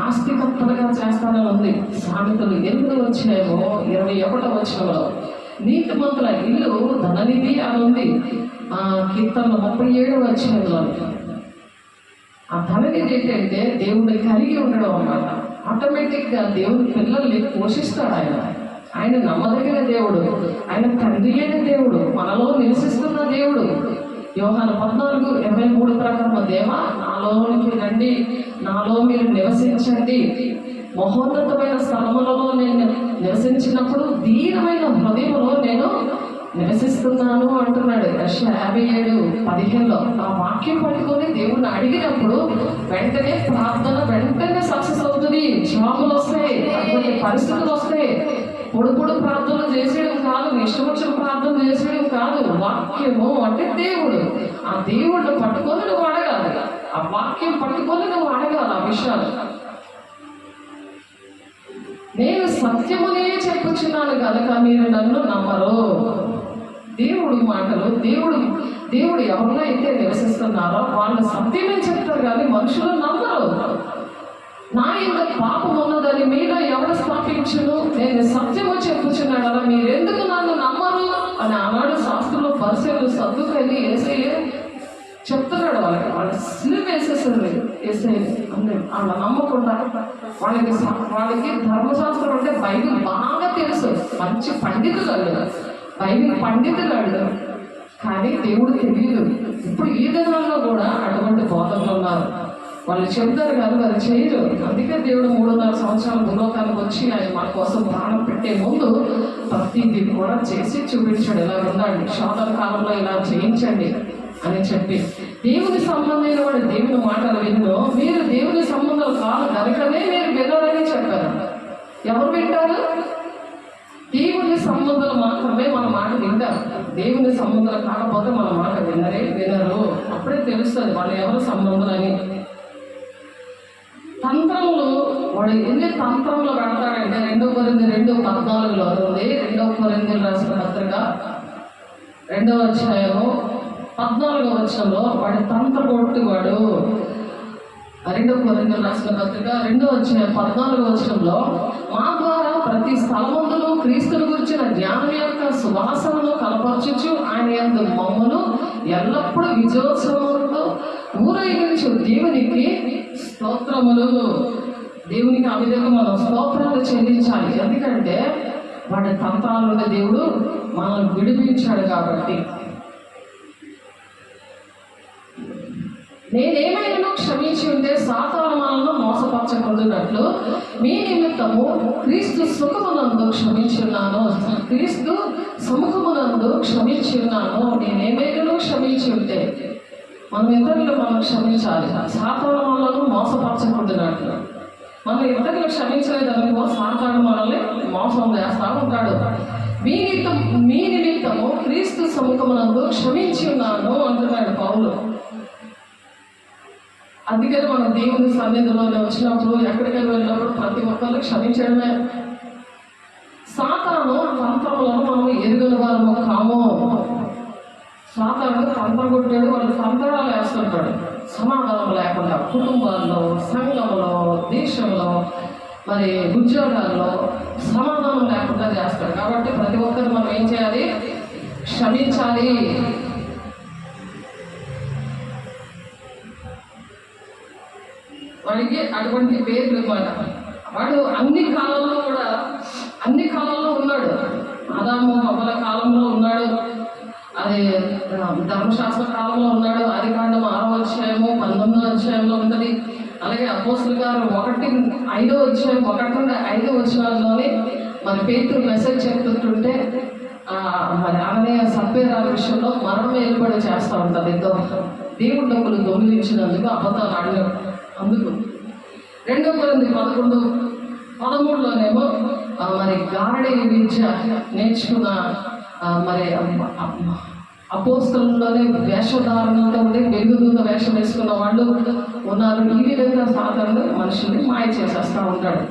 ఆస్తికర్తలుగా చేస్తానని ఉంది. సామెతలు 8 వచ్చాయేమో 21 వచనంలో నీతిమంతుల ఇల్లు ధననిధి అని ఉంది. కీర్తనలు 37 వచనంలో ఆ ధననిధి ఏంటంటే దేవుడిని కలిగి ఉండడం అన్నమాట. ఆటోమేటిక్గా దేవుడి పిల్లల్ని పోషిస్తాడు ఆయన. ఆయన నమ్మదగిన దేవుడు, ఆయన తండ్రి అయిన దేవుడు, మనలో నివసిస్తున్న దేవుడు. యోహాను 14:23 ప్రకారం దేవా నాలోనికి రండి, నాలో మీరు నివసించండి. మహోన్నతమైన స్థలములలో నేను నివసించినప్పుడు దీనమైన హృదయంలో నేను నివసిస్తున్నాను అంటున్నాడు. యెషయా 57:15లో ఆ వాక్యం పట్టుకొని దేవుణ్ణి అడిగినప్పుడు వెంటనే ప్రార్థన వెంటనే సక్సెస్ అవుతుంది. జవాబులు వస్తాయి, అటువంటి పరిస్థితులు వస్తాయి. పొడుపుడు ప్రార్థనలు చేసేయడం కాదు, ఇష్టం వచ్చిన ప్రార్థన చేసేయడం కాదు. వాక్యము అంటే దేవుడు. ఆ దేవుడిని పట్టుకొని నువ్వు అడగాలి. ఆ వాక్యం పట్టుకొని నువ్వు అడగాలి ఆ విషయాలు. నేను సత్యమునే చెప్పుచున్నాను కనుక మీరు నన్ను నమ్మరు. దేవుడి మాటలు, దేవుడు ఎవరిలో అయితే నివసిస్తున్నారో వాళ్ళు సత్యమే చెప్తారు కానీ మనుషులు నమ్మరు. నా యొక్క పాపం ఉన్నదని మీలో ఎవరు స్థాపించును? నేను సత్యము చెప్పుచున్నాడు అలా మీరెందుకు నన్ను నమ్మరు అని ఆనాడు శాస్త్రంలో పరిశీలు సర్దుకెళ్ళి యేసయ్య చెప్తున్నాడు. వాళ్ళకి సిలువ వేసేస్తుంది యేసయ్య. అంటే వాళ్ళ నమ్మకుండా వాళ్ళకి ధర్మశాస్త్రం అంటే బైబిల్ బాగా తెలుసు. మంచి పండితులు వాళ్ళు, బైబిల్ పండితులు వాళ్ళు. కానీ దేవుడు తెలియదు. ఇప్పుడు ఈ దినాల్లో కూడా అటువంటి బోధకులు ఉన్నారు. వాళ్ళు చెబుతారు కానీ వారు చేయరు. అందుకే దేవుడు 3.5 సంవత్సరాల భూలోకానికి వచ్చి ఆయన మన కోసం ప్రాణం పెట్టే ముందు ప్రతిదీ కూడా చేసి చూపించాడు. ఇలా ఉండండి, శోధన కాలంలో ఇలా చేయించండి అని చెప్పి. దేవుని సంబంధమైన వాడు దేవుని మాటలు విన్నో, మీరు దేవుని సంబంధాలు కాదు కనుకనే మీరు వినరని చెప్పారు. ఎవరు వింటారు? దేవుని సంబంధాలు మాత్రమే మన మాట వింటారు. దేవుని సంబంధాలు కాకపోతే మన మాట వినరు. అప్పుడే తెలుస్తుంది వాళ్ళు ఎవరు సంబంధాలని. తంత్రములు వాడు ఎన్ని తంత్రములు పెడతాడంటే 2 కొరింథీయులు 2:14లో ఉంది. 2 కొరింథీయులు రాసిన పత్రిక 2వ అధ్యాయము 14వ వచనంలో వాడి తంత్ర కొట్టువాడు. 2 కొరింథీయులు రాసిన పత్రిక 2వ అధ్యాయం 14వ వచనంలో మా ద్వారా ప్రతి స్థలమందులో క్రీస్తుని గురించిన జ్ఞానం యొక్క సువాసనను కనపరచుచు ఆయన యందు మమ్మును ఎల్లప్పుడూ విజయోత్సవంతో ఊరేగించు దేవునికి స్తోత్రములు. దేవునికి ఆ విధంగా మనం స్తోత్రాలు చెల్లించాలి. ఎందుకంటే వాడి తంత్రాలు దేవుడు మనల్ని విడిపించాడు. కాబట్టి నేనేమైనా క్షమించి ఉంటే సాతాను మనల్ని మోసపరచకుండానట్లు మీ నిమిత్తము క్రీస్తు సుఖమునందు క్షమించున్నాను. క్రీస్తు సముఖమునందు క్షమించున్నాను. నేనేమైనా క్షమించి ఉంటే మనం ఇతరులు మనం క్షమించాలి. సాతాను మనల్ని మోసపరచకుండానట్లు మనం ఇతరులు క్షమించలేదనుకో సాతాను మనల్ని మోసం చేస్తూ ఉంటాడు. మీ నిమిత్తము క్రీస్తు సముఖమునందు క్షమించి ఉన్నాను అంటున్నాడు పౌలు. అందుకని మనం దేవుని సన్నిధిలో వచ్చినప్పుడు ఎక్కడికైనా వెళ్ళినప్పుడు ప్రతి ఒక్కరు క్షమించడమే. సాతాను తంత్రములను మనం ఎరుగని వారు కాము. సాతాను తంత్రం కొట్టాడు, వాళ్ళు తంత్రాలు వేస్తుంటాడు. సమాధానం లేకుండా కుటుంబాల్లో, సంఘంలో, దేశంలో, మరి ఉద్యోగాల్లో సమాధానం లేకుండా చేస్తాడు. కాబట్టి ప్రతి ఒక్కరు మనం ఏం చేయాలి? క్షమించాలి. వాడికి అటువంటి పేర్లు అన్నమాట. వాడు అన్ని కాలంలో ఉన్నాడు. ఆదాము హవ్వల కాలంలో ఉన్నాడు, అది ధర్మశాస్త్ర కాలంలో ఉన్నాడు. ఆదికాండం 6వ అధ్యాయము 19వ అధ్యాయంలో ఉన్నది. అలాగే అపోస్తుల గారు 1:5వ అధ్యాయం 1-5 వచనాల్లోనే మరి పేతురు మెసేజ్ చెప్తుంటుంటే మరి ఆమె సభ్యరాల విషయంలో మరణం ఏర్పడి చేస్తూ ఉంటుంది. దేవుడి డబ్బులు దొంగిలించినందుకు అబద్ధాలు ఆడినాడు. అందుకు 2 కొరింథీ 11:13లోనేమో మరి గారడీ విద్య నేర్చుకున్న మరి అపోస్తలులోనే వేషధారణతో ఉండి వెలుగుదూత వేషం వేసుకున్న వాళ్ళు ఉన్నారు. ఈ విధంగా సాధారణ మనుషుల్ని మాయ చేసేస్తూ ఉంటాడు.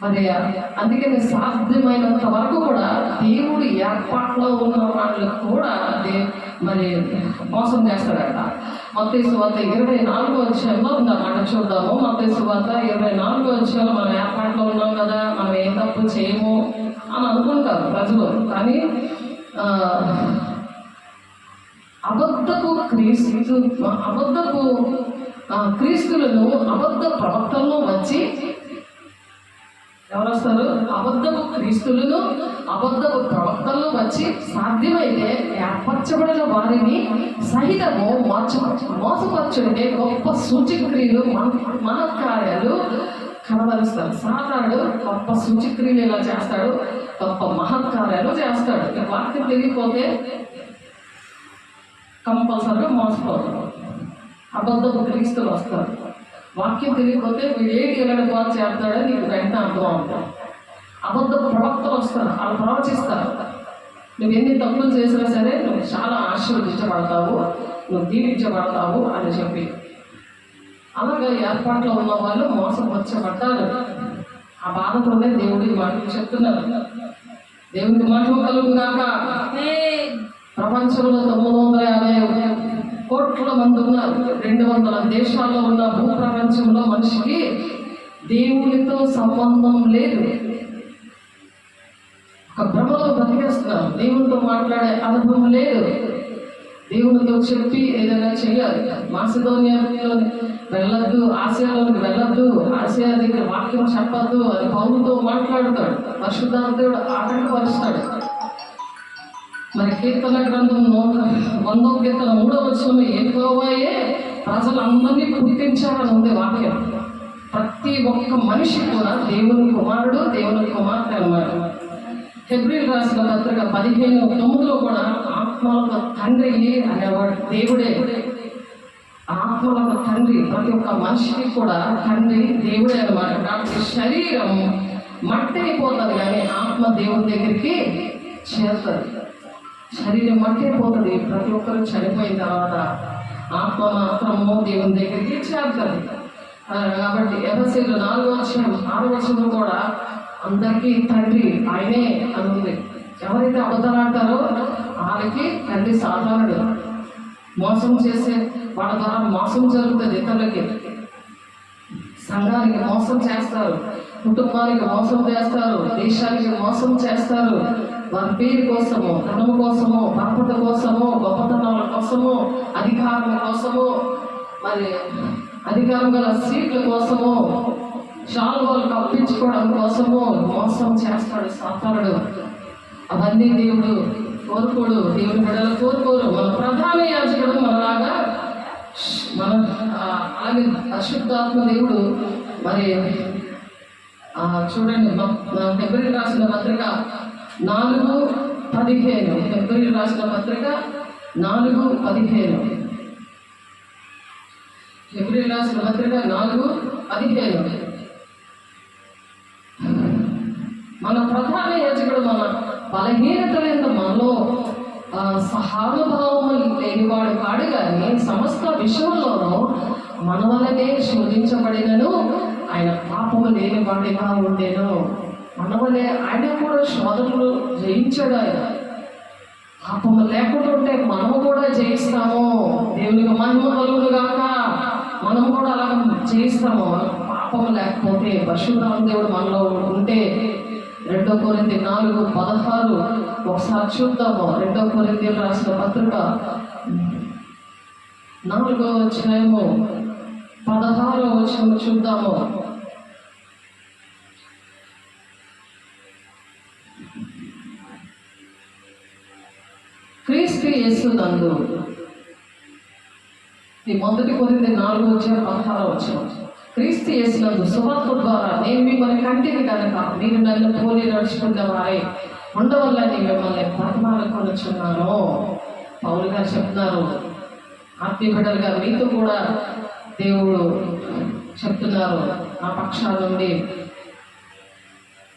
మరి అందుకని సాధ్యమైనంత వరకు కూడా దేవుడు ఏర్పాట్లో ఉన్న వాళ్ళు కూడా మరి మోసం చేస్తాడట. మత్తయి సువార్త 24వ అధ్యాయంలో ఉందన్నమాట. చూద్దాము. మత్తయి సువార్త 24వ అధ్యాయంలో మనం ఏర్పాట్లో ఉన్నాం కదా, మనం ఏం తప్పు చేయము అని అనుకుంటారు ప్రజలు. కానీ అబద్ధపు క్రీస్తులను అబద్ధ ప్రవక్తలను వచ్చి ఎవరు వస్తారు? అబద్ధపు క్రీస్తులను అబద్ధపు ప్రవక్తలను వచ్చి సాధ్యమైతే ఏర్పరచబడిన వారిని సహితము మోసపరచుంటే గొప్ప సూచక్రియలు మహత్కార్యాలు కనబరుస్తాడు. సాతానుడు గొప్ప సూచక్రియలు ఇలా చేస్తాడు, గొప్ప మహత్కార్యాలు చేస్తాడు. వాక్యం తెలియకపోతే కంపల్సరిగా మోసపోతాడు. అబద్ధపు క్రీస్తులు వస్తారు. వాక్యం తెలియకపోతే వీడు ఏంటి ఎలాంటి బాధ చేస్తాడో నీకు వెంటనే అర్థం అవుతాడు. అబద్ధపు ప్రవక్తలు వస్తారు, వాళ్ళు ప్రవచిస్తారు. నువ్వు ఎన్ని తప్పులు చేసినా సరే నువ్వు చాలా ఆశీర్వదించబడతావు, నువ్వు దీవించబడతావు అని చెప్పి అలాగే ఏర్పాట్లో ఉన్న వాళ్ళు మోసపరచబడ్డారు. ఆ బాధతోనే దేవుడి మాటలు చెప్తున్నారు. దేవుడికి మహిమ కలుగుగాక. ప్రపంచంలో 950 కోట్ల మంది ఉన్నారు. 200 దేశాల్లో ఉన్న భూప్రపంచంలో మనిషికి దేవునితో సంబంధం లేదు. ఒక భ్రమలో బతికేస్తున్నారు. దేవునితో మాట్లాడే అనుభవం లేదు. దేవునితో చెప్పి ఏదైనా చేయాలి. మాసిదోనియాలో వెళ్ళొద్దు, ఆసియాలోకి వెళ్ళొద్దు, ఆసియా దగ్గర వాక్యం చెప్పద్దు అని పౌరుతో మాట్లాడతాడు. పరిశుద్ధాత్ముడు ఆటంకపరుస్తాడు. మరి కీర్తన గ్రంథం 100వ కీర్తన 3వ వచనంలో యెహోవాయే ప్రజలందరినీ పుట్టించాలని ఉంది వాక్యం. ప్రతి ఒక్క మనిషి కూడా దేవుని కుమారుడు, దేవుని కుమార్తె అన్నమాట. హెబ్రీయులకు రాసిన పత్రిక 15:9లో కూడా ఆత్మలకు తండ్రి అనేవాడు దేవుడే. ఆత్మలకు తండ్రి, ప్రతి ఒక్క మనిషికి కూడా తండ్రి దేవుడే అన్నమాట. కాబట్టి శరీరం మట్టి అయిపోతుంది కానీ ఆత్మ దేవుని దగ్గరికి చేరుతుంది. శరీరం మట్టి అయిపోతుంది. ప్రతి ఒక్కరు చనిపోయిన తర్వాత ఆత్మ మాత్రము దేవుని దగ్గరికి చేరుతుంది. కాబట్టి ఎఫెసీయులు 4వ అధ్యాయం 6వ వచనం కూడా అందరికీ తండ్రి ఆయనే అని ఉంది. ఎవరైతే అబద్ధాలు ఆడతారో వాళ్ళకి తండ్రి సాధారణుడు. మోసం చేసే వాళ్ళ ద్వారా మోసం జరుగుతుంది. ఇతరులకి, సంఘానికి మోసం చేస్తారు, కుటుంబానికి మోసం చేస్తారు, దేశానికి మోసం చేస్తారు. వారి పేరు కోసము, ధనము కోసము, పరపత కోసము, గొప్పతనాల కోసము, అధికారం కోసము, మరి అధికారం గల సీట్ల కోసము, శాలువాలు కప్పించుకోవడం కోసము మోసం చేస్తాడు సాతానుడు. అవన్నీ దేవుడు కోరుకోడు, దేవుని బిడ్డలు కోరుకోరు. మన ప్రధాన యాజకుడు మనలాగా మన అలాగే అశుద్ధాత్మ దేవుడు మరి చూడండి, ఫిబ్రవరి రాసిన పత్రిక 4:15, ఫిబ్రవరి రాసిన పత్రిక 4:15, ఫిబ్రవరి రాసిన పత్రిక 4:15. మన ప్రధాన యాజకుడు మన బలహీనతలైన మనలో సహానుభావం లేనివాడు కాడు, కానీ సమస్త విషయంలోనూ మన వలనే శోధించబడినను ఆయన పాపము లేనివాడిగా ఉండేను. మన వలే ఆయన కూడా శోధనలు జయించాడు. ఆయన పాపము లేకుండా ఉంటే మనము కూడా జయిస్తాము. దేవునికి మహిమ కలుగును గాక. మనము కూడా అలా జయిస్తాము. పాపము లేకపోతే పరిశుద్ధాత్మ దేవుడు మనలో ఉంటే. 2 కొరింథీ 4:16 ఒకసారి చూద్దాము. 2 కొరింథీయులకు రాసిన పత్రిక 4వ అధ్యాయము 16వ వచనం చూద్దాము. క్రీస్తు యేసునందు, ఈ 1 కొరింథీ 4:16 వచనం. క్రీస్తు యేసునందు సువార్త ద్వారా నేను మిమ్మల్ని కంటిని కనుక మీరు నన్ను పోలి నడుచుకున్న వారే ఉండవల్లని మిమ్మల్ని బతిమాలుకొనుచున్నాను. పౌలు గారు చెప్తున్నారు, ఆత్మీయ బిడ్డలుగా మీతో కూడా దేవుడు చెప్తున్నారు, నా పక్షాల నుండి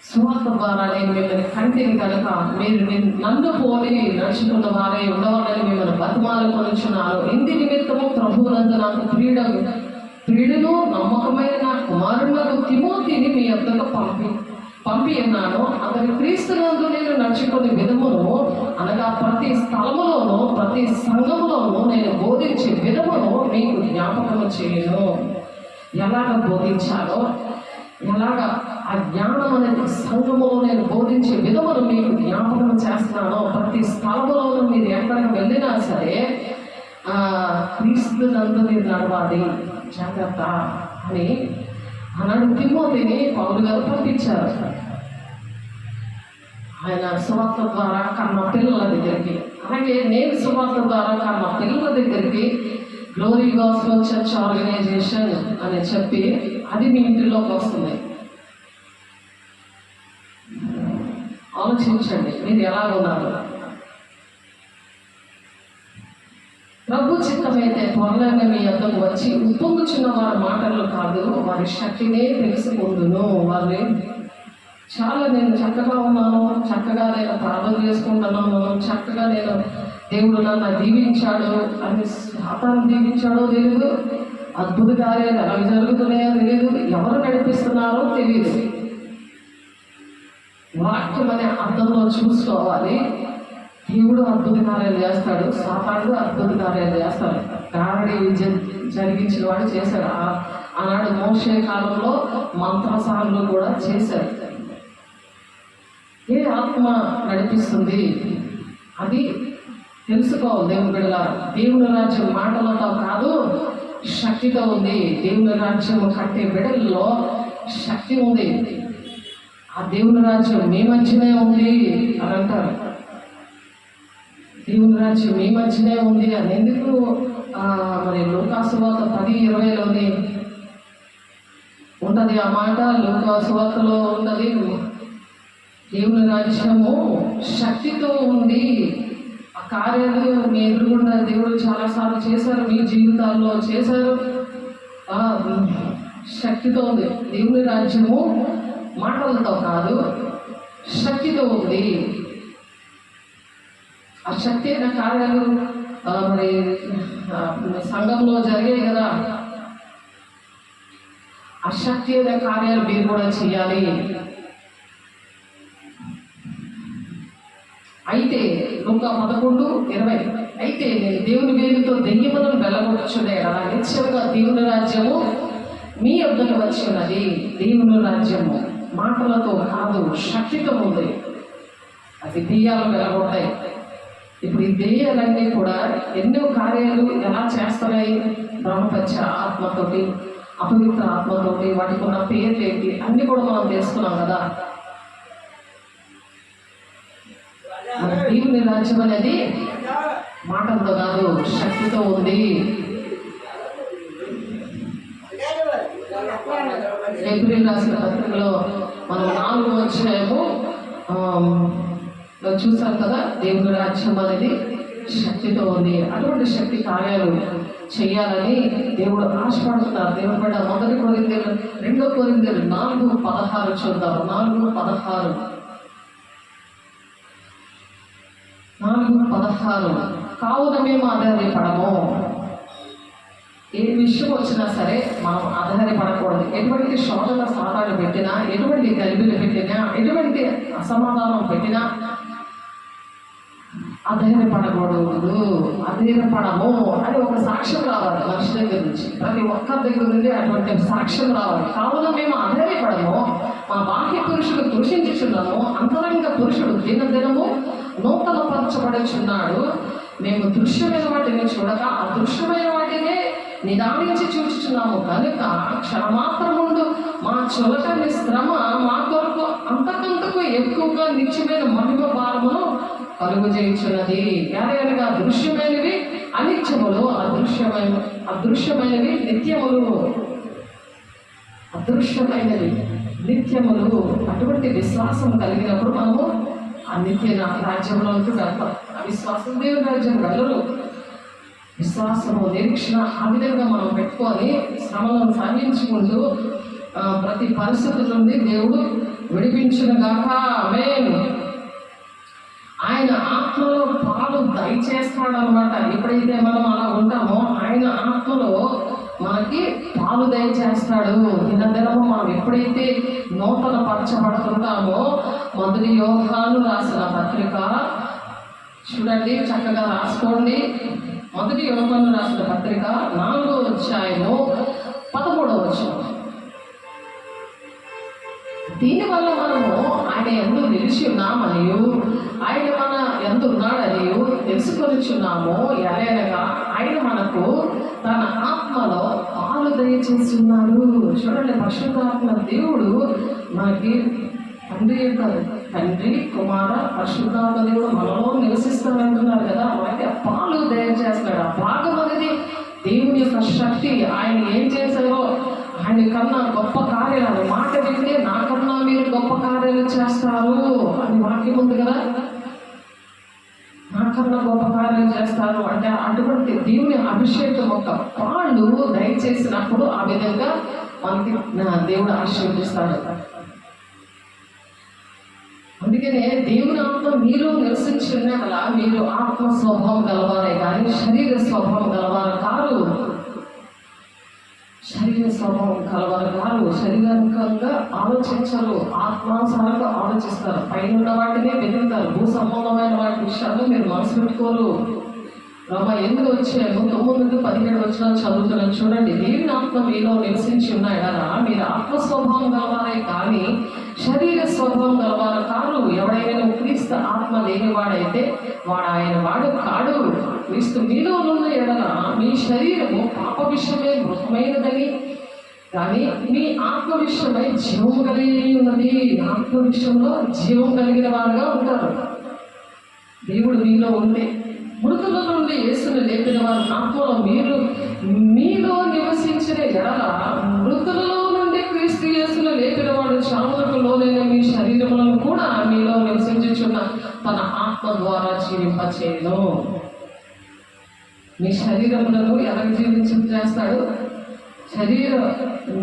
సువార్త ద్వారా నేను మిమ్మల్ని కంటిని కనుక మీరు నన్ను పోలి నడుచుకున్న వారే ఉండవాలని మిమ్మల్ని బతిమాలుకొనుచున్నాను. ఇంది నిమిత్తము ప్రభువునందు నాకు ప్రియుడును నమ్మకమైన నా కుమారులకు తిమోతిని మీ యొద్దకు పంపి ఉన్నాను. అతని క్రీస్తునందు నేను నడుచుకునే విధమును, అనగా ప్రతి స్థలములోనూ ప్రతి సంఘములోనూ నేను బోధించే విధమును మీకు జ్ఞాపకము చేయను. ఎలాగ బోధించాలో, ఎలాగ ఆ జ్ఞానం అనేది సంఘములో నేను బోధించే విధమును మీకు జ్ఞాపకం చేస్తున్నాను. ప్రతి స్థలములోనూ మీరు ఎక్కడికి వెళ్ళినా సరే క్రీస్తునందు మీరు నడవాలి, జాగ్రత్త అని ఆనాడు తిమోతిని పౌలు గారు పంపించారు. ఆయన సువార్త ద్వారా కన్న పిల్లల దగ్గరికి, అలాగే నేను సువార్త ద్వారా కన్న పిల్లల దగ్గరికి గ్లోరీ గాస్పెల్ చర్చ్ ఆర్గనైజేషన్ అని చెప్పి అది మీ ఇంటిలోకి వస్తుంది. ఆలోచించండి మీరు ఎలా ఉన్నారు. ప్రభు చిత్తమైతే త్వరలోనే మీ యొద్దకు వచ్చి ఉప్పొంగుచున్న వారి మాటలు కాదు, వారి శక్తినే తెలుసుకుందును. వారిని చాలా నేను చక్కగా ఉన్నాను, చక్కగా నేను ప్రార్థన చేసుకుంటున్నాను, చక్కగా నేను దేవుడు నన్ను దీవించాడు అని సాతాను దీవించాడో తెలియదు, అద్భుత కార్యాలు ఎలా జరుగుతున్నాయో తెలియదు, ఎవరు నడిపిస్తున్నారో తెలియదు. వాక్యం అనే అర్థంలో చూసుకోవాలి. దేవుడు అద్భుత కార్యాలు చేస్తాడు, సాతానుడు అద్భుత కార్యాలు చేస్తాడు. గారడి జరిగించిన వాడు చేశాడు. ఆనాడు మోషే కాలంలో మంత్రసారులు కూడా చేశారు. ఏ ఆత్మ నడిపిస్తుంది అది తెలుసుకోవాలి. దేవుని బిడ్డలారా, దేవుని రాజ్యం మాటలతో కాదు శక్తితో ఉంది. దేవుని రాజ్యం కట్టే బిడ్డల్లో శక్తి ఉంది. ఆ దేవుని రాజ్యం మీ మధ్యనే ఉంది అని అంటారు. దేవుని రాజ్యం మీ మధ్యనే ఉంది అని ఎందుకు మరి లూకాసు వార్త 10:20లోని ఉంటుంది ఆ మాట. లూకాసు వార్తలో ఉన్నది, దేవుని రాజ్యము శక్తితో ఉంది. ఆ కార్యాలు మీ ఎదురుగుండా దేవుడు చాలాసార్లు చేశారు, మీ జీవితాల్లో చేశారు. శక్తితో ఉంది. దేవుని రాజ్యము మాటలతో కాదు శక్తితో ఉంది. ఆ శక్తి అయిన కార్యాలు మరి సంఘంలో జరిగాయి కదా, ఆ శక్తి అయిన కార్యాలు మీరు కూడా చేయాలి. అయితే లూకా 11:20 అయితే నేను దేవుని వేలుతో దెయ్యములను వెళ్ళగొట్టుచునే కదా నిత్యంగా దేవుని రాజ్యము మీ యొద్దకు వచ్చి ఉన్నది. దేవుని రాజ్యము మాటలతో కాదు శక్తితో ఉంది. అది దెయ్యాలు వెళ్ళగొట్టాయి. ఇప్పుడు ఈ దెయ్యాలన్నీ కూడా ఎన్నో కార్యాలు ఎలా చేస్తున్నాయి? బ్రహ్మపంచ ఆత్మతోటి, అపవిత్ర ఆత్మతోటి, వాటికి ఉన్న పేర్లు ఏంటి అన్నీ కూడా మనం తెలుసుకున్నాం కదా. మన దేవుని రాజ్యం అనేది మాటలతో కాదు, శక్తితో ఉంది. ఏప్రిల్ రాసిన పత్రికలో మనం 4వ అధ్యాయము చూసాం కదా, దేవుని రాజ్యం అనేది శక్తితో ఉంది. అటువంటి శక్తి కార్యాలు చేయాలని దేవుడు ఆశపడుతున్నారు. దేవుడు కూడా 1 కొరింథీయులు 2 కొరింథీయులు 4:16 చూద్దాం. 4:16 కావున మేము ఆధారపడము. ఏ విషయం వచ్చినా సరే మనం ఆధారపడకూడదు. ఎటువంటి శోధన సాధారణ పెట్టినా, ఎటువంటి గలిబిలు పెట్టినా, ఎటువంటి అసమాధానం పెట్టినా అధైర్యపడకూడదు. అధైర్యపడము అని ఒక సాక్ష్యం రావాలి మనిషి దగ్గర నుంచి, ప్రతి ఒక్కరి దగ్గర నుండి అటువంటి సాక్ష్యం రావాలి. కావున మేము అధైర్యపడము, మా బాహ్య పురుషుడు కృషించుచున్నాము, అంతరంగ పురుషుడు దినదినము నూతన పరచబడుచున్నాడు. మేము దృశ్యమైన వాటిని చూడక అదృశ్యమైన వాటినే నిదానించి చూచుచున్నాము కనుక క్షణమాత్రముందు మా చులకని శ్రమ మా కొరకు అంతకంతకు ఎక్కువగా నిత్యమైన మహిమ భారమును కలుగు చేయుచున్నది. ఎలాగనగా దృశ్యమైనవి అనిత్యములు, అదృశ్యమైనవి నిత్యములు. అదృశ్యమైనవి నిత్యములు. అటువంటి విశ్వాసం కలిగినప్పుడు మనము ఆ నిత్య రాజ్యంలోకి వెళ్తాం. అవిశ్వాసం దేవుని రాజ్యం వెళ్ళరు. విశ్వాసము, నిరీక్షణ ఆ విధంగా మనం పెట్టుకొని శ్రమలను సాగించుకుంటూ ప్రతి పరిస్థితుల నుండి దేవుడు విడిపించును గాక. ఆమేన్. ఆయన ఆత్మలో పాలు దయచేస్తాడు అనమాట. ఎప్పుడైతే మనం అలా ఉంటామో ఆయన ఆత్మలో మనకి పాలు దయచేస్తాడు. దినదినము మనం ఎప్పుడైతే నూతన పరచబడుతుంటామో, 1 యోహాను రాసిన పత్రిక చూడండి, చక్కగా రాసుకోండి. 1 యోహాను రాసిన పత్రిక 4వ అధ్యాయము 13వ వచనం. దీనివల్ల మనము ఆయన యందు నిలిచి ఉన్నామనియు ఆయన మన యందు ఉన్నాడనియు తెలుసుకొనిచున్నాము. ఎలాగనగా ఆయన మనకు తన ఆత్మలో పాలు దయచేస్తున్నాడు. చూడండి, పరిశుద్ధాత్మ దేవుడు మనకి తండ్రి కుమార పరిశుద్ధాత్మ దేవుడు మనలో నివసిస్తానంటున్నారు కదా, మనకి పాలు దయచేస్తాడు. ఆ భాగం అనేది దేవుని యొక్క శక్తి. ఆయన ఏం చేశారో ఆయన కన్నా గొప్ప కార్యాలు, మాట వింటే నాకన్నా మీరు గొప్ప కార్యాలు చేస్తారు అని వాక్యం ఉంది కదా. నాకన్నా గొప్ప కార్యాలు చేస్తారు అంటే అటువంటి దేవుని అభిషేకం ఒక పాళ్ళు దయచేసినప్పుడు ఆ విధంగా మనకి దేవుడు ఆశీర్వదిస్తాడు. అందుకనే దేవుని ఆత్మ మీరు నివసించిన మీరు ఆత్మ స్వభావం గలవారే కానీ శరీర స్వభావం గలవారు కారు. శరీర స్వభావం కలవారు కారు. శరీరంగా ఆలోచించరు, ఆత్మానుసారంగా ఆలోచిస్తారు. పైన వాటినే వెతుకుతారు. భూ సంబంధమైన వాటి విషయాలు మీరు మనసు పెట్టుకోరు. రమ ఎందుకు వచ్చాము 9-17 వచనాలు చదువుతున్నాను చూడండి. దేవుని ఆత్మ మీలో నివసించి ఉన్నాయనగా మీరు ఆత్మ స్వభావం గలవారే కానీ శరీర స్వభావం గలవారు కారు. ఎవడైనా క్రీస్తు ఆత్మ లేనివాడైతే వాడు ఆయన వాడు కాడు. క్రీస్తు మీలో ఉన్న ఎడల మీ శరీరము పాప విషయమై మృతమైనదని కానీ మీ ఆత్మ విషయమై జీవం కలిగి ఉన్నది. ఆత్మ విషయంలో జీవం కలిగిన వారుగా ఉంటారు. దేవుడు మీలో ఉంటే మృతుల నుండి యేసును లేపిన వారు ఆత్మలో మీలో నివసించిన ఎడల మృతులలో నుండి క్రీస్తు యేసును లేపిన వాడు చావులకు లోనైన మీ శరీరములను కూడా మీలో నివసించుచున్న తన ఆత్మ ద్వారా జీవింపచేయును. మీ శరీరములను ఎలా జీవించేస్తాడు?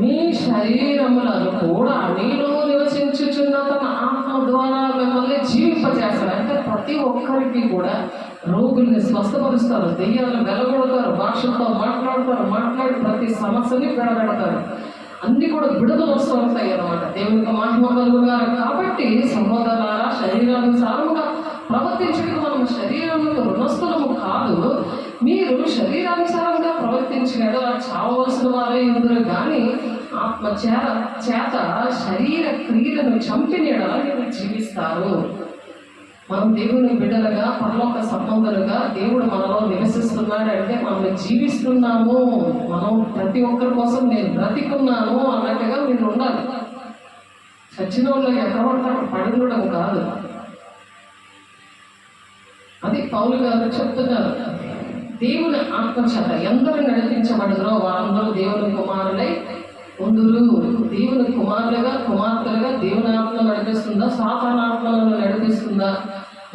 మీ శరీరములను కూడా మీలో నివసించుచున్న తన ఆత్మ ద్వారా మిమ్మల్ని జీవింపచేస్తాడు. అంటే ప్రతి ఒక్కరికి కూడా రోగుల్ని స్వస్థపరుస్తారు, దెయ్యాలను వెలగొడతారు, భాషలతో మాట్లాడి ప్రతి సమస్యని విడబెడతారు. అన్ని కూడా విడుదల వస్తూ ఉంటాయి అన్నమాట. దేవునికి మహిమ కలుగుగా. కాబట్టి సహోదరులారా, శరీరానుసారముగా ప్రవర్తించడం మనం శరీరములకు రుణస్థలము కాదు. మీరు శరీరానుసారంగా ప్రవర్తించిన చావవలసిన వారే ఎందురు కానీ ఆత్మ చేత శరీర క్రియలను చంపిన ఎడల మీరు జీవిస్తారు. మనం దేవుని బిడ్డలుగా, పరలోక సంబంధాలుగా దేవుడు మనలో నివసిస్తున్నాడు అంటే మనం జీవిస్తున్నాము. మనం ప్రతి ఒక్కరి కోసం నేను బ్రతికున్నాను అన్నట్టుగా మీరు ఉండాలి. చచ్చిన వాళ్ళు ఎక్కడ పడి ఉండడం కాదు. పౌలు గారు చెప్తున్నారు, దేవుని ఆత్మచేత ఎందరు నడిపించబడరో వారందరూ దేవుని కుమారులై ఉందురు. దేవుని కుమారులుగా కుమార్తెలుగా దేవుని ఆత్మ నడిపిస్తుందా, సాతాను ఆత్మలను నడిపిస్తుందా?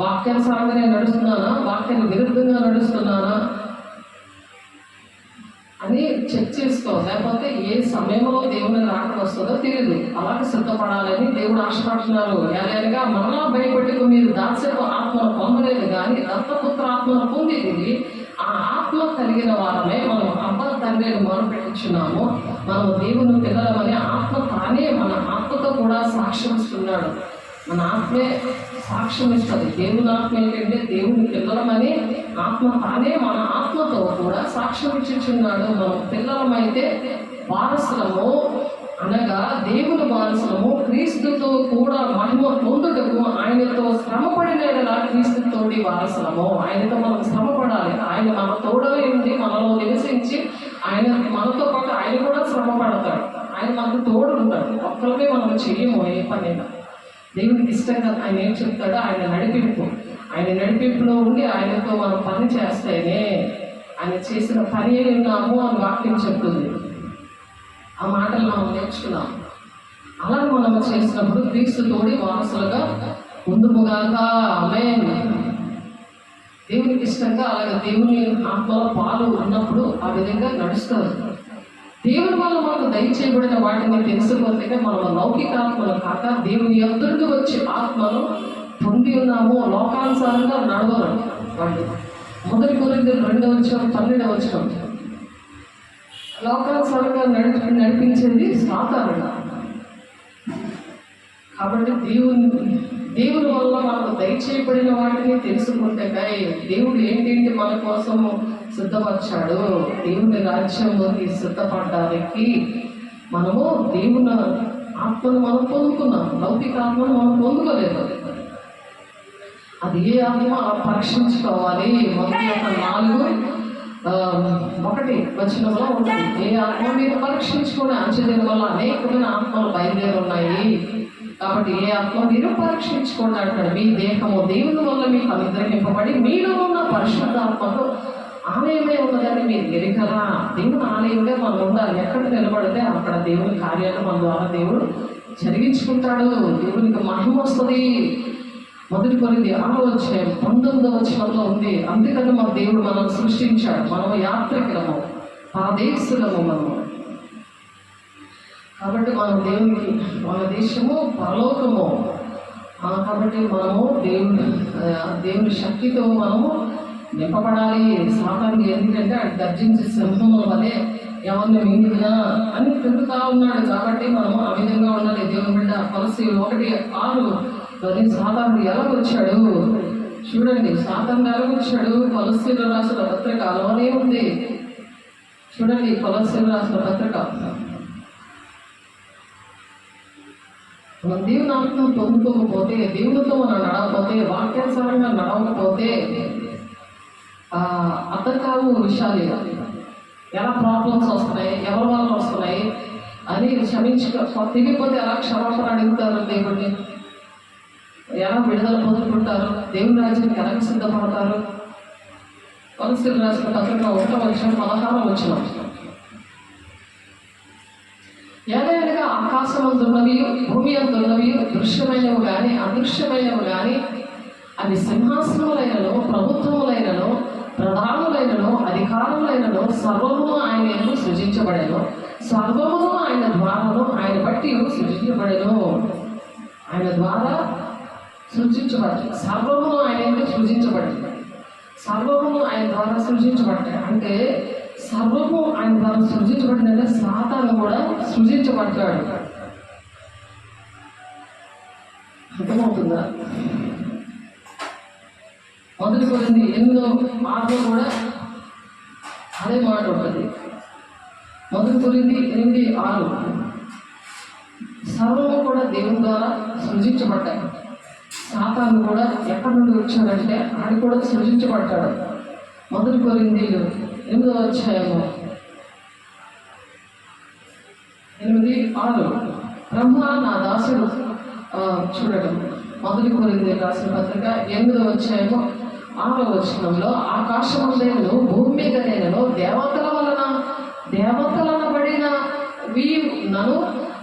వాక్యానుసారంగానే నడుస్తున్నానా, వాక్యానికి విరుద్ధంగా నడుస్తున్నానా అని చెక్ చేసుకో. లేకపోతే ఏ సమయంలో దేవుని రాక వస్తుందో తెలియదు. అలాగే సిద్ధపడాలని దేవుడు ఆశపడుతున్నారు. ఎలాగా మరలా భయపెట్టుకు మీరు దాసేపు ఆత్మను పొందలేదు, కానీ దత్తపుత్ర ఆత్మను పొందేది. ఆ ఆత్మ కలిగిన వారమే మనం అబ్బా తండ్రిని మొదలుపెట్టుచున్నాము, మనం దేవుని పిల్లలమని ఆత్మ తానే మన ఆత్మతో కూడా సాక్ష్యం ఇస్తున్నాడు. మన ఆత్మే సాక్ష్యం ఇస్తుంది. దేవుని ఆత్మ ఏంటంటే దేవుని పిల్లలమని ఆత్మ తానే మన ఆత్మతో కూడా సాక్ష్యం ఇచ్చుచున్నాడు. మనం పిల్లలమైతే వారసులము, అనగా దేవుని వారసులము, క్రీస్తుతో కూడా మహిమ పొందుటకు ఆయనతో శ్రమపడినలా క్రీస్తుతోటి వారసులము. ఆయనతో మనం శ్రమపడాలి. ఆయన మన తోడై ఉండి మనలో నివసించి ఆయన మనతో పాటు ఆయన కూడా శ్రమ పడతాడు. ఆయన మనకు తోడు ఉంటాడు. ఒక్కరికే మనం చెయ్యము ఏ పనైనా. దేవునికి ఇష్టంగా ఆయన ఏం చెప్తాడో ఆయన నడిపింపులో ఉండి ఆయనతో మనం పని చేస్తేనే ఆయన చేసిన పని ఉన్నాము అని వాక్యం చెప్తుంది. ఆ మాటలు మనం నేర్చుకున్నాం. అలా మనం చేసినప్పుడు క్రీస్తు తోడి వారసులుగా ముందుగాక. ఆమేన్. దేవునికి ఇష్టంగా అలాగే దేవుని ఆత్మలో పాలు ఉన్నప్పుడు ఆ విధంగా నడుస్తారు. దేవుని వల్ల మనకు దయచేయబడిన వాటిని తెలుసుకోతే మనం లౌకికాత్మలు కాక దేవుని ఎదురుకు వచ్చి ఆత్మను పొంది ఉన్నాము. లోకానుసారంగా నడవరు వాళ్ళు. 1 కొరింథీయులు 2:12 లోకానుసారంగా నడిపించేది సాతాను. కాబట్టి దేవుని వల్ల మనకు దయచేయబడిన వాటిని తెలుసుకుంటే దేవుడు ఏంటంటే మన కోసము సిద్ధపరిచాడు. దేవుని రాజ్యంలోకి సిద్ధపడడానికి మనము దేవుని ఆత్మను మనం పొందుకున్నాం. లౌకిక ఆత్మను మనం పొందుకోలేదు. అది ఏ ఆత్మ పరీక్షించుకోవాలి. 1:4 ఉంటుంది. ఏ ఆత్మ మీరు పరీక్షించుకొని అంచదిన వల్ల అనేకమైన ఆత్మలు బయలుదేరి ఉన్నాయి. కాబట్టి ఏ ఆత్మ మీరు పరీక్షించుకోండి అంటాడు. మీ దేహము దేవుని వల్ల మీకు అనుగ్రహింపబడి మీలో ఉన్న పరిశుద్ధ ఆత్మకు ఆలయమే ఉన్నదని మీరు ఎరిగరా. దేవుని ఆలయంగా మనం ఉండాలి. ఎక్కడ నిలబడితే అక్కడ దేవుని కార్యాలు మన ద్వారా దేవుడు జరిగించుకుంటాడు. దేవునికి మహిమ వస్తుంది. 1 కొరింథీయులు 6:19 ఉంది. అందుకని మన దేవుడు మనల్ని సృష్టించాడు. మనము యాత్రికులము, పరదేశులము మనము. కాబట్టి మన దేవునికి మన దేశము పరలోకము. కాబట్టి మనము దేవుని శక్తితో మనము నింపబడాలి. సాతాను ఎందుకంటే ఆయన గర్జించే సింహముల వలె ఎవరిని మింగినా అని తిరుగుతా ఉన్నాడు. కాబట్టి మనము ఆ విధంగా ఉండాలి. దేవుని బిడ్డ కొలస్సీయులు 1:6 సాతాను ఎలా వచ్చాడు చూడండి. సాతాను ఎలా వచ్చాడు? కొలస్సీయులు రాసిన పత్రిక అలానే ఉంది. చూడండి, కొలస్సీయులు రాసిన పత్రిక. మనం దేవుని ఆత్మను పొందుకోకపోతే, దేవునితో మనం నడవకపోతే, వాక్యానుసారంగా నడవకపోతే అర్థం కావు విషయాలు. ఎలా ప్రాబ్లమ్స్ వస్తున్నాయి, ఎవరి వల్ల వస్తున్నాయి అని తెగిపోతే ఎలా క్షమాపణ అడుగుతారు దేవుడిని, ఎలా విడుదల పొందుకుంటారు, దేవుని రాజ్యానికి ఎలా సిద్ధపడతారు. కొలస్సీయులు రాసిన పత్రిక 1:16 ఏదైనా ఆకాశమందున్నవి భూమి అందున్నవి దృశ్యమైనవి కానీ అదృశ్యమైనవి కానీ అవి సింహాసనములైనను ప్రభుత్వములైనను ప్రధానులైనను అధికారులైనను సర్వమును ఆయన ఎందు సృజించబడెను. సర్వమును ఆయన ద్వారాను ఆయన బట్టి సృజించబడెను. ఆయన ద్వారా సృజించబడదు. సర్వమును ఆయన ఎందు సృజించబడింది. సర్వమును ఆయన ద్వారా సృజించబడ్డాయి. అంటే సర్వము ఆయన ద్వారా సృజించబడిందంటే సాతాను కూడా సృజించబడ్డాడు. అర్థమవుతుందా? 1 కొరింథీయులు 8:6 కూడా అదే మాట ఉంటుంది. 1 కొరింథీయులు 8:6 సర్వము కూడా దేవుని ద్వారా సృజించబడ్డాయి. సాతాను కూడా ఎక్కడి నుండి వచ్చాడంటే ఆయన కూడా సృజించబడ్డాడు. 1 కొరింథీయులు 8:8 బ్రహ్మ నా దాసుడు చూడటం. 1 కొరింథీయులు రాసిన పత్రిక 8:6 6వ వచనంలో ఆకాశమందైనను భూమి మీదనైనను దేవతలనబడిన నను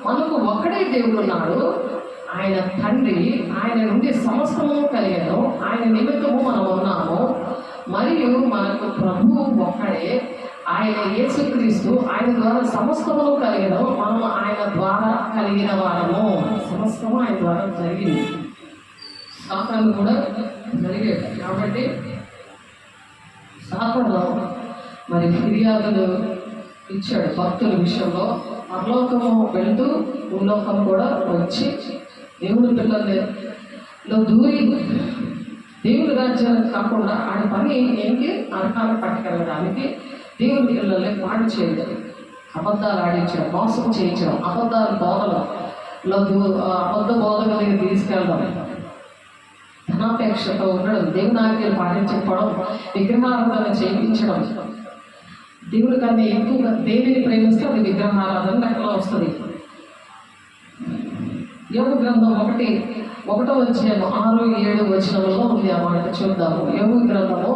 మనకు ఒక్కడే దేవుడు ఉన్నాడు, ఆయన తండ్రి, ఆయన నుండి సమస్తము కలిగాను, ఆయన నిమిత్తము మనం ఉన్నాము. మరియు మనకు ప్రభువు ఒక్కడే, ఆయన యేసుక్రీస్తు, ఆయన ద్వారా సమస్తము కలిగాను, మనం ఆయన ద్వారా కలిగిన వారము. సమస్తము ఆయన ద్వారా జరిగింది, సాతాను కూడా జరిగేది. కాబట్టి సాతాను మరి ఫిర్యాదులు ఇచ్చాడు భక్తుల విషయంలో. పరలోకము వెళ్తూ భూలోకం కూడా వచ్చి దేవుని పిల్లల్లో దూరి దేవుని రాజ్యానికి కాకుండా ఆయన పని ఏంటి, నరకాన్ని పట్టుకెళ్ళడానికి దేవుని పిల్లల్ని పాడు చేయడం, అబద్ధాలు ఆడించడం, మోసం చేయించడం, అబద్ధాల బోధలో అబద్ధ బోధల దగ్గర తీసుకెళ్ళడం, ధనాపేక్షతో ఉండడం, దేవుని ఆజ్ఞలు పాటించకపోవడం, విగ్రహారాధన చేయించడం. దేవుడి కన్నా ఎక్కువగా దేనిని ప్రేమిస్తే అది విగ్రహారాధన లెక్కలో వస్తుంది. యోగ గ్రంథం 1:1 అధ్యాయం 6-7 వచనంలో ఉంది ఆ మాట. చూద్దాము. యోగ గ్రంథము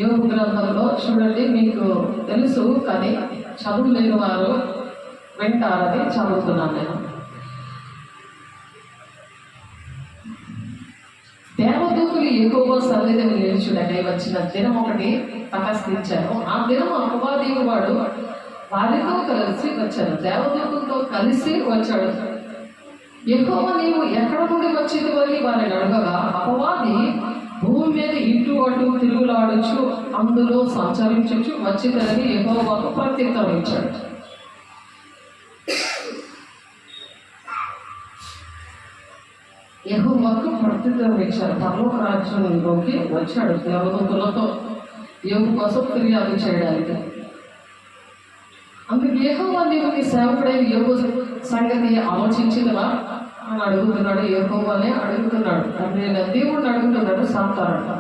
యోగ గ్రంథంలో చూడండి, మీకు తెలుసు కానీ చదువు లేని వారు వింటారని చదువుతున్నాను నేను. దేవదూతులు ఎక్కువగా సన్నిధిని నిలుచుడకై వచ్చిన దినం ఒకటి తపస్కరించాను. ఆ దినం అపవాది వాడు వారితో కలిసి వచ్చాడు, దేవదూతులతో కలిసి వచ్చాడు. యెహోవా నీవు ఎక్కడ నుండి వచ్చేది అని వారిని అడగగా, అపవాది భూమి మీద ఇటు అటు తిరుగులాడచ్చు, అందులో సంచరించచ్చు వచ్చిందని యెహోవాకు ప్రత్యుత్తరం ఇచ్చాడు. యెహోవాకు ప్రత్యుత్తరం ఇచ్చారు. పరలోక రాజ్యంలోకి వచ్చాడు దేవదూతలతో యోగు కోసం ఫిర్యాదు చేయడానికి. అందుకు యెహోవా నీవు నీ సేవకుడైన యోగు సంగతి ఆలోచించినవా అని అడుగుతున్నాడు. యెహోవానే అడుగుతున్నాడు, దేవుడిని అడుగుతున్నాడు. సాతానుడు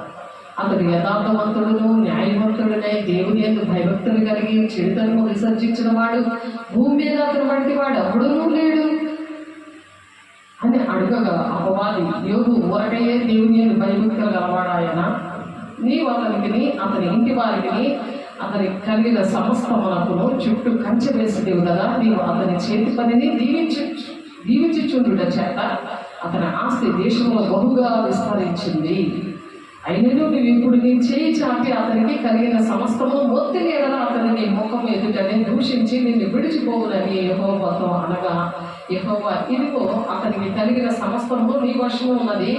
అతడు యథార్థవంతుడును న్యాయవంతుడునై దేవుని యందు భయభక్తులు కలిగి చెడుతను విసర్జించిన వాడు భూమి మీద అతను వంటి వాడు అప్పుడునూ లేడు అని అడగగా, అపవాది యోగు ఊరకయే దేవుని యందు భయభక్తులు గలవాడాయన, నీవు అతనికి అతని ఇంటి వారికి అతని కలిగిన సమస్తమునకును చుట్టూ కంచె వేసేదేవు కదా, నీవు అతని చేతి పనిని దీవించుచుండుట చేత అతని ఆస్తి దేశంలో బహుగా విస్తరించింది. అయినను నువ్వు ఇప్పుడు నీ చేయి చాపి అతనికి కలిగిన సమస్తము ఒత్తిడి ఎడల అతని నీ ముఖం ఎదుటనే దూషించి నిన్ను విడిచిపోవునని యెహోవాతో అనగా, యెహోవా ఇదిగో అతనికి కలిగిన సమస్తము నీ వశము ఉన్నది,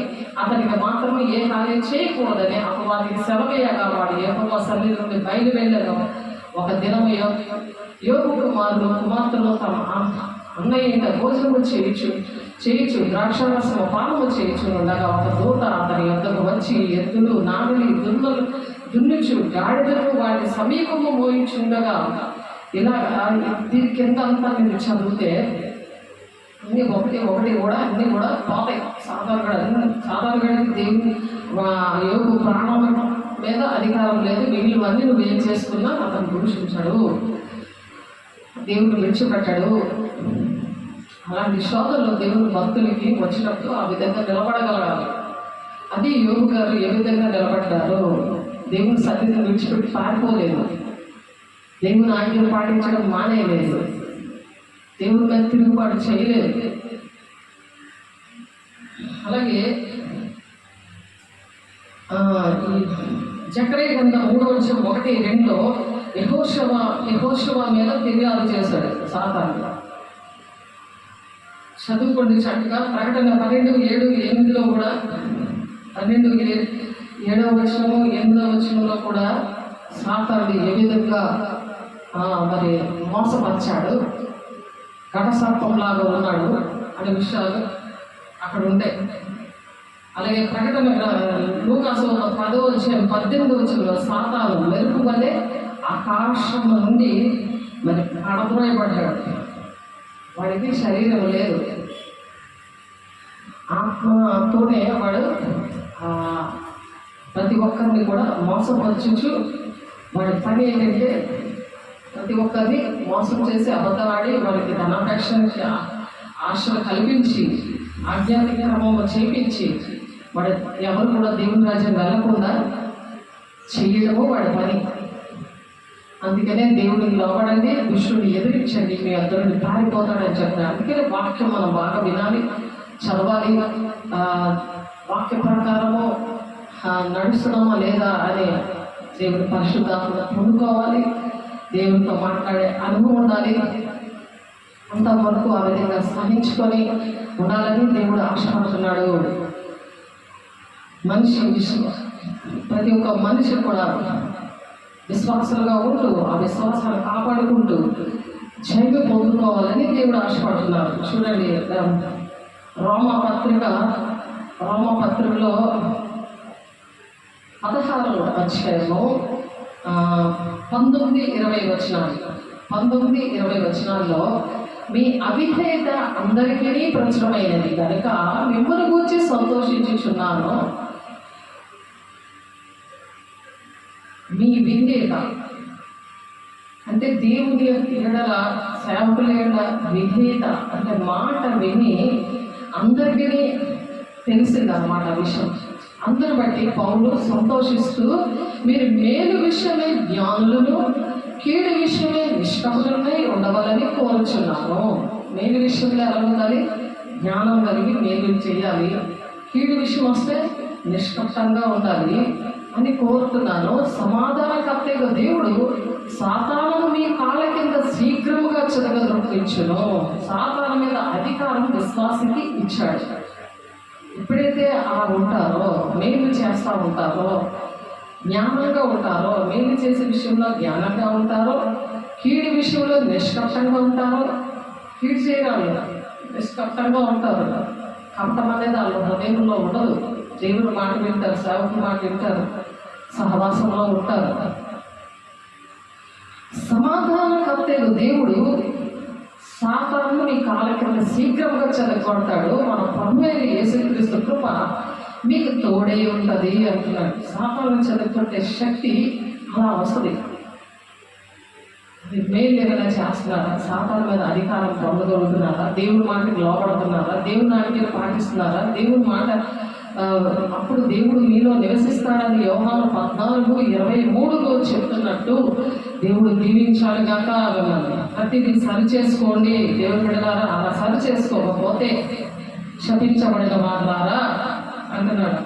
అతనికి మాత్రమే ఏ కార్యం చేయకూడదని అపవాదికి సెలవేయగా వాడు యెహోవా సన్నిధి నుండి బయలువెళ్ళను. ఒక దినము యోగు కుమార్తెలు తమ అన్నయ్య భోజనము చేయుచు ద్రాక్షారసము పానము చేయుచు ఉండగా ఒక దూత అతని యొద్దకు వచ్చి ఎద్దులు నాగలి దున్నుచు గాడిదలను వాటి సమీపము మోయించుండగా, ఇలాగా దీని కింద అంతా మీరు చదివితే అన్నీ ఒకటి కూడా అన్నీ కూడా పోతాయి. సాధారణంగా దేవుని యోగు ప్రాణం మీద అధికారం లేదు, మిగిలినవన్నీ నువ్వు ఏం చేసుకున్నా అతను దూషించాడు, దేవుని విడిచిపెట్టాడు. అలాంటి శోధనలో దేవుని భక్తులకి వచ్చినప్పుడు ఆ విధంగా నిలబడగలగాలి. అది యోగు గారు ఏ విధంగా నిలబడ్డారు. దేవుని సన్నిధిని విడిచిపెట్టి పారిపోలేదు, దేవుని ఆజ్ఞలు పాటించడం మానేయలేదు, దేవుని మీద తిరుగుబాటు చేయలేదు. అలాగే జకర్యా గ్రంథం 3:1-2 యెహోషువ మీద ఫిర్యాదు చేశాడు సాతాను. చదువుకోండి చక్కగా. ప్రకటన 12:7-8 కూడా 12:7 వచనము 8 వచనంలో కూడా సాతానుడు ఏ విధంగా మరి మోసపరిచాడు, ఘటసర్పంలాగా ఉన్నాడు అనే విషయాలు అక్కడ ఉంటాయి. అలాగే ప్రకటన లూకాసు 10:18 సాతాను మెరుపు వలె ఆకాశం నుండి మరి పడద్రోయబడ్డాడు. వాడికి శరీరం లేదు, ఆత్మతోనే వాడు ప్రతి ఒక్కరిని కూడా మోసపరచుచు, వాడి పని ఏంటంటే ప్రతి ఒక్కరిని మోసం చేసి అబద్ధమాడి వారికి ధనాపేక్ష ఆశలు కల్పించి ఆజ్ఞాతిక్రమము చేపించి వాడు ఎవరు కూడా దేవుని రాజ్యం వెళ్ళకుండా చేయడము వాడి పని. అందుకనే దేవుడికి లోబడండి, దుష్టుని ఎదిరించండి, మీ అందరిని పారిపోతాడని చెప్తారు. అందుకనే వాక్యం మనం బాగా వినాలి, చదవాలి, వాక్య ప్రకారము నడుస్తున్నామా లేదా అని దేవుని పరిశుద్ధాత్మను పొందుకోవాలి, దేవునితో మాట్లాడే అనుభవం ఉండాలి. అంతవరకు ఆ విధంగా సహించుకొని ఉండాలని దేవుడు ఆశపడుతున్నాడు. ప్రతి ఒక్క మనిషి కూడా విశ్వాసాలుగా ఉంటూ ఆ విశ్వాసాలు కాపాడుకుంటూ జైలు పొందుకోవాలని దేవుడు ఆశపడుతున్నారు. చూడండి, రోమపత్రికలో 16వ అధ్యాయము 19-20 వచనాల్లో మీ అవిధేయత అందరికీ ప్రచురమైనది కనుక మిమ్మల్ని గూర్చి సంతోషించుచున్నాను. మీ విధేయత అంటే దేవుని ఎడల సేవకుల ఎడల విధేయత అంటే మాట విని అందరికీ తెలిసిందన్నమాట విషయం. అందరు బట్టి పౌలు సంతోషిస్తూ మీరు మేలు విషయమే జ్ఞానులను కీడు విషయమే నిష్కపటులై ఉండవాలని కోరుచున్నాను. మేలు విషయంలో ఎలా ఉండాలి? జ్ఞానం కలిగి మేలు చేయాలి. కీడు విషయం వస్తే నిష్కపటంగా ఉండాలి అని కోరుతున్నాను. సమాధానకర్తగా దేవుడు సాతాను మీ కాళ్ళ కింద శీఘ్రముగా చెదగదొప్పించును. సాతాను మీద అధికారం విశ్వాసికి ఇచ్చాడు. ఎప్పుడైతే అలా ఉంటారో, మేలు చేస్తూ ఉంటారో, జ్ఞానంగా ఉంటారో, మేలు చేసే విషయంలో జ్ఞానంగా ఉంటారో, కీడు విషయంలో నిష్కపటంగా ఉంటారో, కీడు చేయరాలు నిష్కపటంగా ఉంటారు. కపటం అనేది వాళ్ళ హృదయంలో ఉండదు. దేవుడు మాట వింటారు, సేవకుడు మాట వింటారు, సహవాసంలో ఉంటారు. సమాధానకర్తకు దేవుడు సాతాను మీ కాళ్ళ కింద శీఘ్రంగా చెదగొడతాడు. మన ప్రభువైన యేసుక్రీస్తు కృప మీకు తోడై ఉంటుంది అంటున్నాడు. సాతాను చెదగొట్టే శక్తి అలా వస్తుంది. మేలు ఏమైనా చేస్తున్నారా? సాతాను మీద అధికారం పొందగలుగుతున్నారా? దేవుని మాటకి లోపడుతున్నారా? దేవుని ఆజ్ఞలు పాటిస్తున్నారా? దేవుని మాట అప్పుడు దేవుడు మీలో నివసిస్తాడని యోహాను 14:23లో చెప్తున్నట్టు దేవుడు దీవించాలి గాక. ప్రతిదీ సరి చేసుకోండి దేవుని బిడ్డలారా. అలా సరి చేసుకోకపోతే శపించబడిన వారులారా అంటున్నాడు.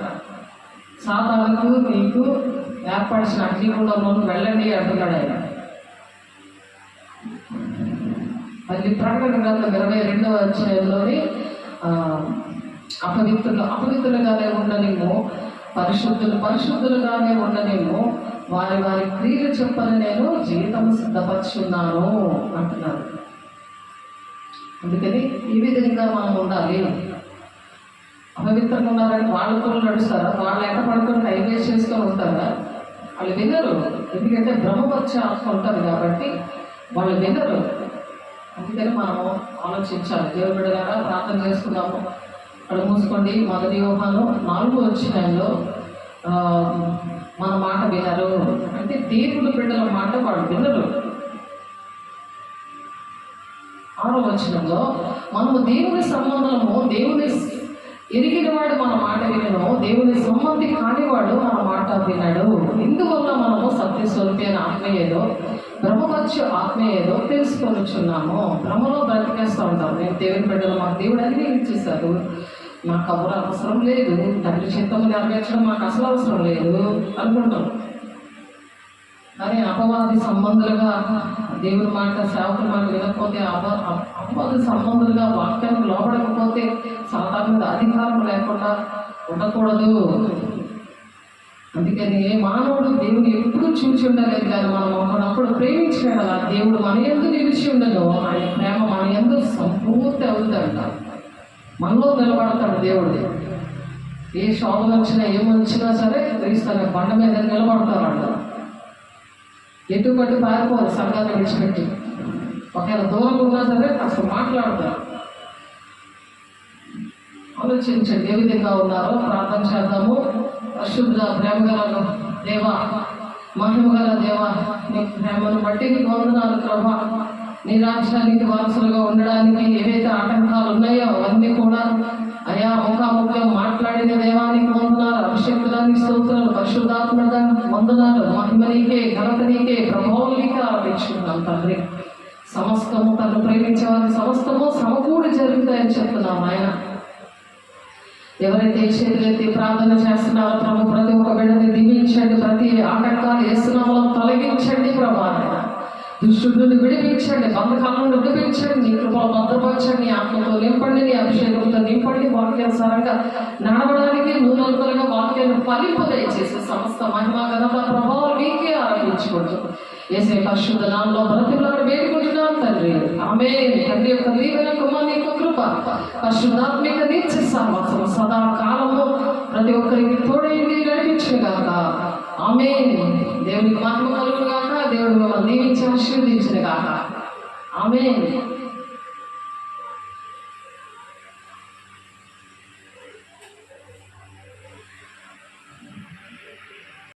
సాతానుకు నీకు ఏర్పరిచిన అగ్నిగుండంలో వెళ్ళండి అంటున్నాడు ఆయన. మళ్ళీ ప్రకటన గ్రంథం 22వ అధ్యాయంలోని అపవిత్రులుగానే ఉండనేమో, పరిశుద్ధులుగానే ఉండనేమో, వారి వారి క్రియలు చెప్పని నేను జీవితం సిద్ధపరుచున్నాను అంటున్నారు. అందుకని ఈ విధంగా మనం ఉండాలి. అపవిత్రంగా ఉన్నారని వాళ్ళతో నడుస్తారా? వాళ్ళు ఎట్ట పడుకొని టైం వేస్ట్ చేసుకొని ఉంటారా? వాళ్ళు వినరు. ఎందుకంటే బ్రహ్మపరిచే ఆత్మ ఉంటుంది కాబట్టి వాళ్ళు వినరు. అందుకని మనము ఆలోచించాలి. దేవుడి బిడ్డలారా ప్రార్థన చేసుకుందాము. అక్కడ మూసుకోండి. 1 యోహాను 4వ అధ్యాయంలో మన మాట వినరు అంటే దేవుడి బిడ్డల మాట వాళ్ళు వినరు. 6వ వచనంలో మనము దేవుని సంబంధము, దేవుని ఎరిగినవాడు మన మాట వినను, దేవుని సంబంధి కానివాడు మన మాట వినడు. ఇందువల్ల మనము సత్యస్వరూపి అయిన ఆత్మ ఏదో, బ్రహ్మపక్ష ఆత్మ ఏదో తెలుసుకొనిచున్నాము. భ్రమలో బ్రతికేస్తూ ఉంటాం. నేను దేవుని బిడ్డలు, మాకు దేవుడు అన్నీ ఇచ్చేశారు, మాకు కబురు అవసరం లేదు, తండ్రి చిత్తము నెరవేర్చడం మాకు అసలు అవసరం లేదు అనుకుంటాం. కానీ అపవాది సంబంధులుగా దేవుని మాట, సేవకుల మాట వినకపోతే, అపవాది సంబంధులుగా వాక్యానికి లోపడకపోతే సాతాను మీద అధికారం లేకుండా ఉండకూడదు. అందుకని మానవుడు దేవుని ఎప్పుడు చూచి ఉండలేదు, కానీ మనం ఒకనప్పుడు ప్రేమించాడు. ఆ దేవుడు మన యందు నిలిచి ఉండదు. ఆయన ప్రేమ మన యందు సంపూర్తి అవుతుందంట. మనలో నిలబడతాడు దేవుడు. ఏ శోభ వచ్చినా ఏమొచ్చినా సరే క్రీస్తు బండ మీద నిలబడతారు అంట. ఎటువంటి పారిపోరు సంఘాన్ని విడిచిపెట్టి. ఒకవేళ దూరం ఉన్నా సరే కాస్త మాట్లాడతారు. ఆలోచించండి ఏ విధంగా ఉన్నారో. ప్రార్థన చేద్దాము. పరిశుద్ధ ప్రేమగల దేవా, మహిమగల దేవా, నీ ప్రేమను బట్టి నీకు వందనాలు ప్రభా. నీ రాజ్యానికి వారసులుగా ఉండడానికి ఏవైతే ఆటంకాలు ఉన్నాయో అవన్నీ కూడా అయా ముఖాముఖిగా మాట్లాడిన దేవానికి వందనాలు, అభిషేకుడానికి స్తోత్రాలు, పరిశుద్ధాత్మడానికి వందనాలు. మహిమ నీకే, ఘనత నీకే, ప్రభావం నీకే ఆరంభించుకున్నాం తండ్రి. సమస్తము తను ప్రేమించే వారికి సమస్తము సమకూడి జరుగుతాయని చెప్తున్నాం ఆయన. ఎవరైతే చేతులెత్తి ప్రార్థన చేస్తున్నారో ప్రభు, ప్రతి ఒక్క బిడ్డని దీవించండి, ప్రతి ఆటంకాలు వేస్తున్నామో తొలగించండి ప్రభా. దుష్టుడి నుండి విడిపించండి, బంధకాల నుండి విడిపించండి, నీ కృపలో భద్రపరచండి, ఆత్మతో నింపండి, నీ అభిషేకంతో నింపండి, వాక్యానుసారంగా నడవడానికి నూనెలుగా వాక్యాన్ని ఫలింపు దయచేసి సమస్త మహిమ ఘనత ప్రభావం నీకే ఆరంభించుకోవచ్చు. యేసయ్య పరిశుద్ధ నామములో బ్రతిమలాడి వేడుకుంటున్నాం తండ్రి. ఆమేన్. తండ్రి యొక్క దీవెన, కుమారుని యొక్క కృప, పరిశుద్ధాత్మిక నిత్య సహవాసము సదాకాలము ప్రతి ఒక్కరికి తోడైంది నడిపించుగాక. ఆమేన్. దేవునికి మహిమ కలుగును గాక. దేవుడు మిమ్మల్ని దీవించి ఆశీర్వదించును గాక. ఆమేన్.